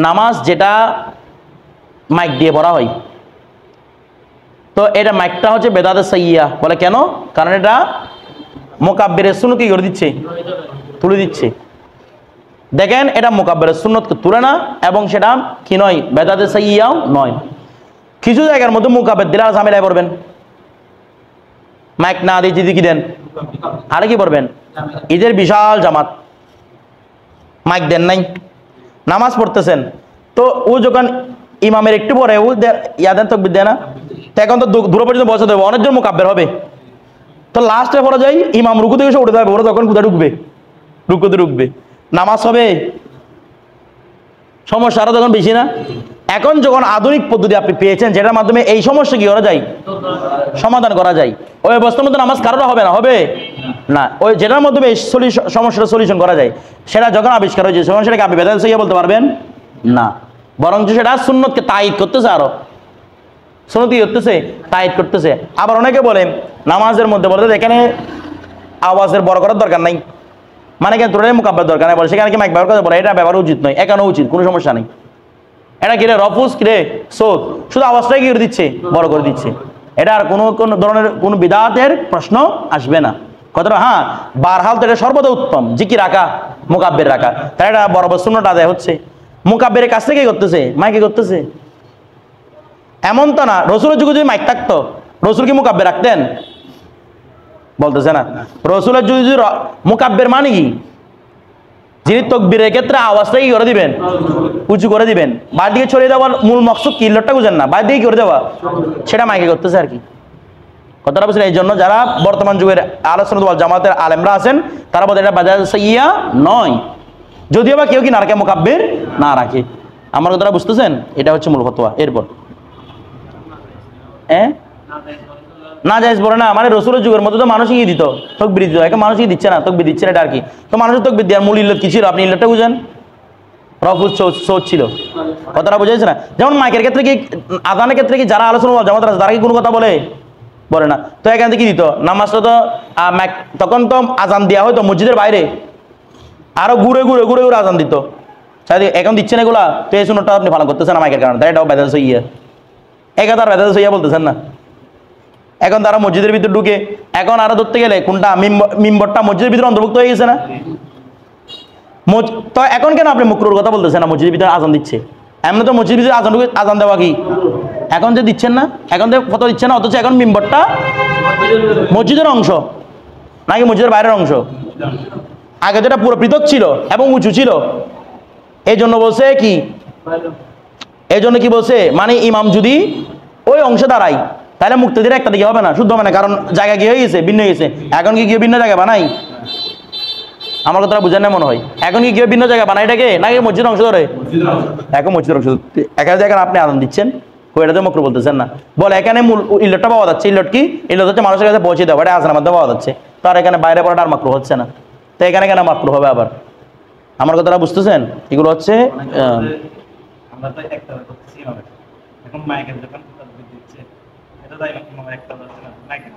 নামাজ যেটা মাইক দিয়ে পড়া হয়, তো এটা মাইকটা হচ্ছে বেদাতে সাইয়্যা বলে। কেন? কারণ এটা মুকাব্বিরের সুন্নত কি করে দিচ্ছে? তুলে দিচ্ছে। দেখেন এটা মুকাব্বিরের সুন্নতকে তুলে না, এবং সেটা কি নয়? বেদাতে সাইয়্যাও নয়। কিছু জায়গার মধ্যে মুকাব্বির দিলে আর ঝামেলায় পড়বেন, মাইক না দিয়ে যদি কি দেন আরে কি পড়বেন? ঈদের বিশাল জামাত, মাইক দেন নাই, নামাজ পড়তেছেন, তো ও যখন ইমামের একটু পরে ও ইয়াদেন তকবির দেয় না, তো এখন তো দূর পর্যন্ত বসে দেবো, অনেকজন মুকাব্বির হবে, তো লাস্টে পড়া যায় ইমাম রুকু থেকে এসে উঠে যাবে, ওরা তখন কোথায় ঢুকবে? রুকুতে ঢুকবে, নামাজ হবে? সমস্যা আরো তখন বেশি না? এখন যখন আধুনিক পদ্ধতি আপনি পেয়েছেন যেটার মাধ্যমে এই সমস্যা কি করা যায়? সমাধান করা যায়, ওই অবস্থার মধ্যে নামাজ কারোর হবে না, হবে না, ওই যেটার মাধ্যমে এই সমস্যাটা সলিউশন করা যায় সেটা যখন আবিষ্কার হয়েছে তখন সেটাকে আপনি বেদাত সাইয়্যা বলতে পারবেন না, বরঞ্চ সেটা সুন্নতকে তায়িদ করতেছে, আরো সুন্নত কি করতেছে? তায়িদ করতেছে। আবার অনেকে বলে নামাজের মধ্যে বলতে এখানে আওয়াজের বড় করার দরকার নাই, মানে কেন তোর মুকাব্বির দরকার নাই বলে, সেখানে কি মাইক ব্যবহার করতে বলে? এটা ব্যবহার উচিত নয়, এখানেও উচিত, কোনো সমস্যা নেই। এটা কিরে রফুজ কিরে সোদ, শুধু আওয়াজটাই কি করে দিচ্ছে? বড় করে দিচ্ছে। এটা আর কোনো ধরনের কোনো বিদাতের প্রশ্ন আসবে না। কথাটা হ্যাঁ, বারহাল তো এটা সর্বদা উত্তম জিকির রাখা, মুকাব্বির রাখা, তাই এটা বরাবর সুন্নাত আদায় হচ্ছে। মুকাব্বিরের কাছ থেকে করতেছে, মাইকে করতেছে এমন তো না। রসুলের যুগে যদি মাইক থাকতো রসুল কি মুকাব্বির রাখতেন? বলতেছে না। রসুলের যুগে যদি মুকাব্বির মানে কি? যিনি তকবীরের ক্ষেত্রে আওয়াজটা কি করে দিবেন? উঁচু করে দিবেন। বাইরে দিকে ছড়িয়ে দেওয়ার মূল মকসুদ কি? ইল্লতটা বুঝেন না, বাইরে দিকে করে দেওয়া, সেটা মাইকে করতেছে আর কি। কথাটা বুঝলেন? এই জন্য যারা বর্তমান যুগের আহলে সুন্নাত ওয়াল জামাতের আলেমরা আছেন তারা বলে এটা বেদাত সাইয়্যা নয়, যদিও বা কেউ কি না রাখে, মুকাব্বির না রাখে। আমার কথাটা বুঝতেছেন? এটা হচ্ছে মূল ফতোয়া। এরপর না জায়েজ বলে না, মানে রসুলের যুগের মধ্যে তো মানুষই কি দিত? তকবির দিত। এখন মানুষই দিচ্ছে না, তকবির দিচ্ছে না, এটা আর কি। তো মানুষের তকবির দেওয়ার মূল ইল্লত কি ছিল? আপনি ইল্লতটা বুঝেন। রফুজ সৌদ ছিল, কথাটা বুঝেছে না? যেমন মাইকের ক্ষেত্রে কি, আজানের ক্ষেত্রে কি যারা আলোচনা জামাত আছে তারা কি কোনো কথা বলে? বলে না। তো এখান থেকে কি দিত? নামাজটা তো তখন তো আজান দেওয়া হয়তো মসজিদের বাইরে, আরো ঘুরে ঘুরে ঘুরে ঘুরে আজান দিত। এখন দিচ্ছেন এগুলা, তো এই সুন্নতটা আপনি পালন করতেছেন না মাইকের কারণে, তাই এটাও বেদাত সাইয়্যা। একা তার বেদাত সাইয়্যা বলতেছেন না। এখন তারা মসজিদের ভিতরে ঢুকে, এখন আরো ধরতে গেলে কোনটা মিম্বরটা মসজিদের ভিতরে অন্তর্ভুক্ত হয়ে গেছে না? তো এখন কেন আপনি মুকরুর কথা বলতেছেন না? মসজিদের ভিতরে আজান দিচ্ছে, এমনি তো মসজিদের ভিতরে আজান দেওয়া কি এখন যে দিচ্ছেন না? এখন যে ফতোয়া দিচ্ছেন না, অথচ এখন মিম্বরটা মসজিদের অংশ নাকি মসজিদের বাইরের অংশ? আগে যেটা পুরো পৃথক ছিল এবং উঁচু ছিল, এই জন্য বলছে কি, এই জন্য কি বলছে, মানে ইমাম যদি ওই অংশে দাঁড়ায় তাহলে মুক্তাদির একটা দিকে হবে না, শুদ্ধ হবে না, কারণ জায়গা কি হয়ে গেছে? ভিন্ন হয়ে গেছে। এখন কি ভিন্ন জায়গা বানাই? আমার কথাটা বুঝেন না মনে হয়। এখন কি কেউ ভিন্ন জায়গায় বানায় এটাকে নাকি মসজিদের অংশ ধরে? এখন মসজিদের অংশ এখানে জায়গায় আপনি আদান দিচ্ছেন, এটাতে মকরু বলতেছেন না। বলে এখানে মূল ইল্লতটা পাওয়া যাচ্ছে। ইল্লত কি? ইল্লত হচ্ছে মানুষের কাছে পৌঁছে দেওয়া, এটা আজানের মধ্যে পাওয়া যাচ্ছে। তো আর এখানে বাইরে পড়াটা আর মাকরু হচ্ছে না। তো এখানে কেন মাকরু হবে আবার? আমার কথাটা বুঝতেছেন? এগুলো হচ্ছে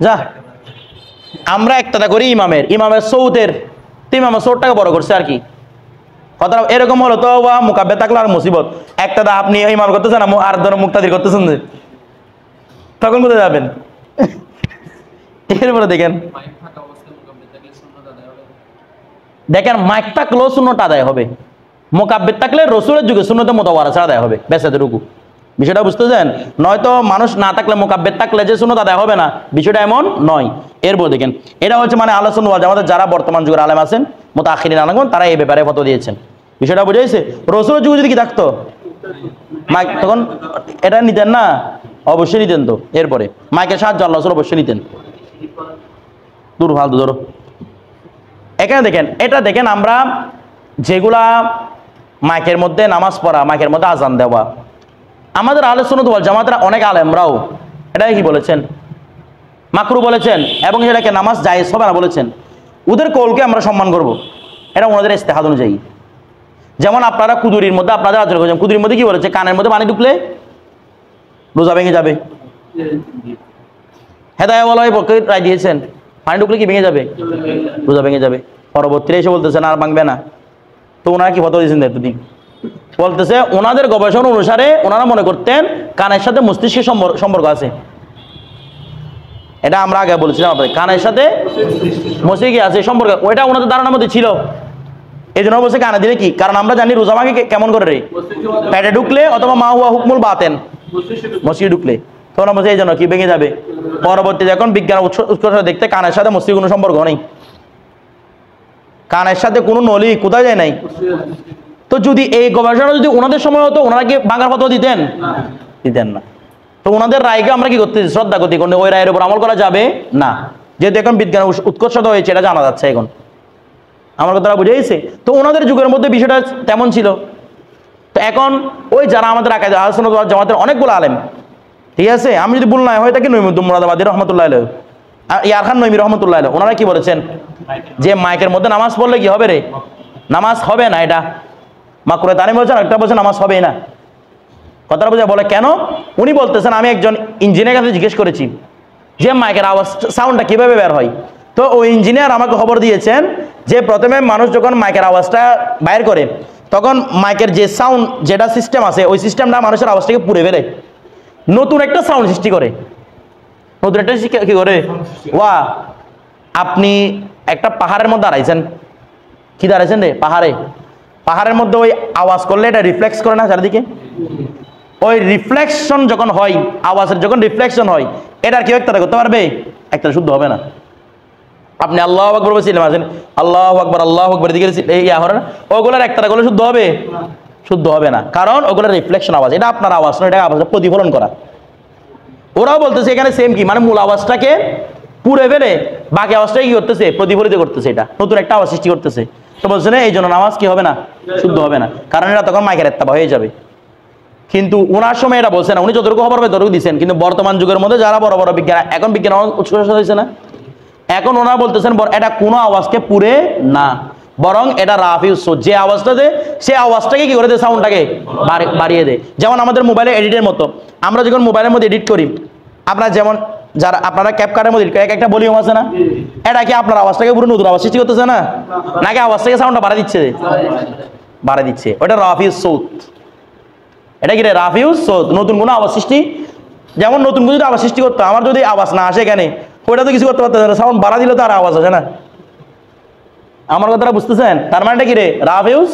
যা আমরা একটা করি ইমামের সৌতের ইমামের সৌটটাকে বড় করছে আর কি। কথা এরকম হলো তো মুকাব্বে থাকলে আর মুসিবত। একটা আপনি ইমাম করতেছেন আর ধরো মুক্তাদির করতেছেন যে, তখন কোথায় যাবেন? এরপরে দেখেন মাইক থাকলেও সুন্নত আদায় হবে। মুকাব্বির থাকলে রসুলের যুগে সুন্নতে মুতাওয়ারাত আদায় হবে, বেসাদের রুকু। বিষয়টা বুঝতেছেন? নয়তো মানুষ না থাকলে মুকাব্বির থাকলে যে সুন্নত আদায় হবে না, বিষয়টা এমন নয়। এরপর দেখেন এটা হচ্ছে মানে আহলে সুন্নাত ওয়াল জামাতের যারা বর্তমান যুগের আলেম আছেন মুতাআখিরিন আলেমগণ, তারা এই ব্যাপারে ফতোয়া দিয়েছেন। বিষয়টা বুঝাইছে? রসুলের যুগে যদি কি থাকতো মাইক, তখন এটা নিতেন না? অবশ্যই নিতেন। তো এরপরে মাইকের সাহায্য আল্লাহ রাসূল অবশ্যই নিতেন। দূর ফালতু ধরো। এখানে দেখেন, এটা দেখেন আমরা যেগুলা মাইকের মধ্যে নামাজ পড়া, মাইকের মধ্যে আজান দেওয়া, আমাদের আহলে সুন্নাত ওয়াল জামাতের অনেক আলেমরাও এটা কি বলেছেন? মাকরু বলেছেন, এবং সেটাকে নামাজ জায়েজ হবে না বলেছেন। ওদের কৌলকে আমরা সম্মান করব, এটা ওনাদের ইস্তেহাদ অনুযায়ী। যেমন আপনারা কুদুরির মধ্যে আপনাদের আলোচনা করেছেন, কুদুরির মধ্যে কি বলেছে? কানের মধ্যে পানি ঢুকলে রোজা ভেঙে যাবে। হেদায়েত ওয়ালার পক্ষে রায় দিয়েছেন, পানি ঢুকলে কি ভেঙে যাবে? রোজা ভেঙে যাবে। পরবর্তীতে এসে বলতেছেন আর ভাঙবে না। তো ওনারা কি ফতোয়া দিয়েছেন এতদিন? বলতেছে ওনাদের গবেষণা অনুসারে ওনারা মনে করতেন কানের সাথে মস্তিষ্কের সম্পর্ক আছে। এটা আমরা আগে বলেছিলাম আপনাদের, কানের সাথে মস্তিষ্কে আছে সম্পর্ক, ওইটা ওনাদের ধারণার মধ্যে ছিল। এই জন্য বলছে কানে দিলে কি, কারণ আমরা জানি রোজা ভাঙে কেমন করে রে? পেটে ঢুকলে অথবা মা হুয়া হুকমুল বাতেন, মস্তিষ্কে ঢুকলে। তো ওরা বলছে এই জন্য কি ভেঙে যাবে। পরবর্তীতে এখন বিজ্ঞান উৎকর্ষ দেখতে কানের সাথে মস্তিষ্কের কোনো সম্পর্ক নেই, কানের সাথে কোনো নলি কোথায় যায় নাই। তো যদি এই গবেষণা যদি ওনাদের সময় হতো, ওনারা কি ভাঙার ফতোয়া দিতেন? দিতেন না। তো ওনাদের রায়কে আমরা কি করতেছি? শ্রদ্ধা করতে, ওই রায়ের উপর আমল করা যাবে না, যেহেতু এখন বিজ্ঞান উৎকর্ষতা হয়েছে, এটা জানা যাচ্ছে এখন। আমার কথাটা বুঝেছে? তো ওনাদের যুগের মধ্যে বিষয়টা তেমন ছিল। তো এখন ওই যারা আমাদের আহলে সুন্নাত ওয়াল জামাতের অনেকগুলো আলেম, ঠিক আছে, আমি যদি ভুল না হয় থাকি নঈমুদ্দিন মুরাদাবাদী রহমতুল্লাহ আলাইহি, ইয়ার খান নঈমী রহমতুল্লাহ আলাইহি, ওনারা কি বলেছেন? যে মাইকের মধ্যে নামাজ পড়লে কি হবে রে? নামাজ হবে না। এটা মাকরুহ তাহরিম বলছেন, একটা বলছে নামাজ হবেই না। কথাটা বোঝা? বলে কেন? উনি বলতেছেন আমি একজন ইঞ্জিনিয়ার কাছে জিজ্ঞেস করেছি যে মাইকের আওয়াজ সাউন্ডটা কিভাবে বের হয়। তো ওই ইঞ্জিনিয়ার আমাকে খবর দিয়েছেন যে প্রথমে মানুষ যখন মাইকের আওয়াজটা বাইর করে, তখন মাইকের যে সাউন্ড যেটা সিস্টেম আছে, ওই সিস্টেমটা মানুষের আওয়াজটাকে পুড়ে ফেলে, নতুন একটা সাউন্ড সৃষ্টি করে। নতুন একটা কি করে? ওয়া আপনি একটা পাহাড়ের মধ্যে দাঁড়াইছেন, কি দাঁড়াইছেন রে? পাহাড়ের মধ্যে ওই আওয়াজ করলে এটা রিফ্লেক্স করে না চারিদিকে? ওই রিফ্লেকশন যখন হয়, আওয়াজের যখন রিফ্লেকশন হয়, এটার কেউ একটা করতে পারবে? একটা শুদ্ধ হবে না। আপনি আল্লাহু আকবার বলছিলেন, আছেন আল্লাহু আকবার দিকে ইয়া হয় না, ওগুলোর একটা করলে শুদ্ধ হবে? শুদ্ধ হবে না, কারণ ওগুলোর রিফ্লেকশন আওয়াজ। এটা আপনার আওয়াজ নয়, এটা আওয়াজটা প্রতিফলন করা। ওরাও বলতেছে এখানে সেম কি, মানে মূল আওয়াজটাকে পুড়ে ফেলে বাকি আওয়াজটাকে কি করতেছে? প্রতিফলিত করতেছে, এটা নতুন একটা আওয়াজ সৃষ্টি করতেছে। তো বলছে না এই জন্য নামাজ কি হবে না? শুদ্ধ হবে না, কারণ এটা তখন মাইকের ইত্তেবা হয়ে যাবে। কিন্তু ওনার সময় এটা বলছে না, উনি যতটুকু খবর পাবে ততটুকু দিচ্ছেন। কিন্তু বর্তমান যুগের মধ্যে যারা বড় বড় বিজ্ঞান, এখন বিজ্ঞান উৎকর্ষ হয়েছে না, এখন ওনারা বলতেছেন এটা কোনো আওয়াজকে পুড়ে না, বরং এটা রাফিউস সৌত, যে আওয়াজটা দেয় সে আওয়াজটাকে কি করে দেয়? সাউন্ডটাকে বাড়িয়ে দেয়। যেমন আমাদের মোবাইলে এডিটের মতো, আমরা যখন মোবাইলের মধ্যে এডিট করি, আপনার যেমন যারা আপনারা ক্যাপকাটের মধ্যে এক একটা ভলিউম আছে না, এটা কি আপনার আওয়াজটাকে পুরো নতুন আওয়াজ সৃষ্টি করতেছে না, নাকি আওয়াজটাকে সাউন্ডটা বাড়িয়ে দিচ্ছে? বাড়িয়ে দিচ্ছে। ওটা রাফিউস সৌত। এটা কি রে? রাফিউস সৌত, নতুন কোনো আওয়াজ সৃষ্টি। যেমন নতুন কোনো যদি আওয়াজ সৃষ্টি করতো, আমার যদি আওয়াজ না আসে এখানে, ওইটা তো কিছু করতে পারতো না, সাউন্ড বাড়া দিলে তো আর আওয়াজ আসে না। আমার কথাটা বুঝতেছেন? তার মানেটা কি রে? রাফিউস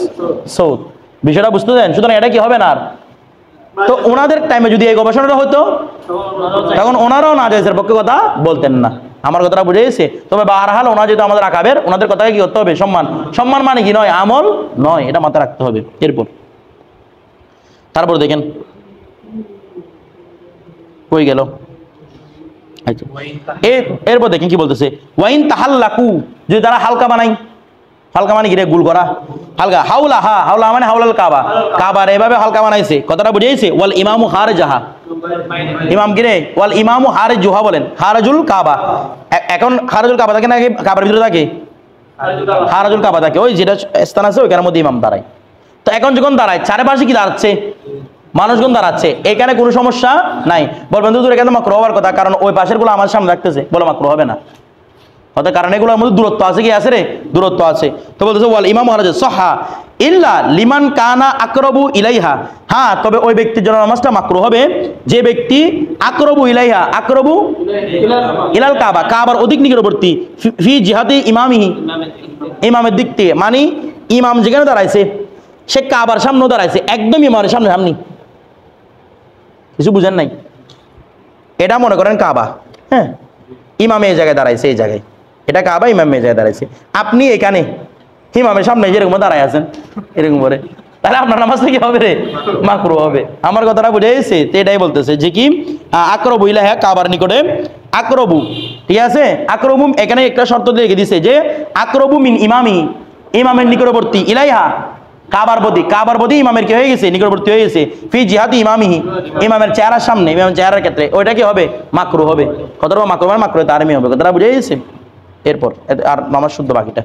সৌত। বিষয়টা বুঝতেছেন? সুতরাং এটা কি হবে না আর। তো ওনাদের টাইমে যদি এই গবেষণাটা হতো, তখন ওনারাও না জায়েজের পক্ষে কথা বলতেন না। আমার কথাটা বুঝে গেছে? তবে বারহাল ওনারা যেহেতু আমাদের আকাবের, ওনাদের কথাকে কি করতে হবে? সম্মান। সম্মান মানে কি নয় আমল নয়, এটা মাথায় রাখতে হবে। তারপর দেখেন কই গেল, এরপর দেখেন কি বলতেছে, ওয়াইন তাহাল্লাকু, যদি তারা হালকা বানাই, হালকা মানে গিরে গুল করা হালকা হাউলা হা হাউলা মানে হাউলাল কাবা কাবার এভাবে হালকা বানাইছে কথাটা বুঝিয়েছে ওয়াল ইমামু হারজাহা ইমাম গিরে ওয়াল ইমামু হারজুহা বলেন হারজুল কাবা এখন হারজুল কাবা থাকে নাকি কাবার ভিতরে থাকে হারজুল কাবা থাকে ওই যেটা স্থান আছে ওইখানের মধ্যে ইমাম দাঁড়ায় তো এখন যখন দাঁড়ায় চারপাশে কি দাঁড়াচ্ছে মানুষজন দাঁড়াচ্ছে এখানে কোনো সমস্যা নাই বলবেন তো এখানে মাকরু হওয়ার কথা কারণ ওই পাশের গুলো আমার সামনে রাখতেছে বলে মাকরু হবে না হয়তো কারণ এগুলোর মধ্যে দূরত্ব আছে কি আছে রে দূরত্ব আছে তো বলতেছে ওয়াল ইমাম হারাজা সহা ইল্লা লিমান কানা আকরাবু ইলাইহা হ্যাঁ তবে ওই ব্যক্তির জন্য নামাজটা মাকরু হবে যে ব্যক্তি আকরাবু ইলাইহা আকরাবু ইলাল কাবা কাবার অধিক নিকটবর্তী ফি জিহাদি ইমামিহি ইমামের দিক থেকে মানে ইমাম যেখানে দাঁড়াইছে সে কাবার সামনে দাঁড়াইছে একদম ইমামের সামনে সামনে কিছু বুঝেন নাই এটা মনে করেন কাবা হ্যাঁ ইমামে এই জায়গায় দাঁড়াইছে এই জায়গায় এটা কাবা ইমামে এই জায়গায় দাঁড়াইছে আপনি এখানে ইমামের সামনে যেরকম দাঁড়ায় আছেন এরকম করে তাহলে আপনার নামাজটা কি হবে রে মাকরু হবে আমার কথাটা বুঝে গেছে তো এটাই বলতেছে যে কি আকরবু ইলাইহা কাবার নিকটে আকরবু ঠিক আছে আকরবু এখানে একটা শর্ত লিখে দিছে যে আকরবু মিন ইমামি ইমামের নিকটবর্তী ইলাইহা কাবার প্রতি ইমামের কি হয়ে গেছে নিকটবর্তী হয়ে গেছে ফি জিহাদি ইমামিহি ইমামের চেহারার সামনে ইমামের চেহারার ক্ষেত্রে ওইটা কি হবে মাকরু হবে কতটা মাকরু মানে মাকরু তারমি হবে কথাটা বুঝে গেছে এরপর আর নামাজ শুদ্ধ বাকিটা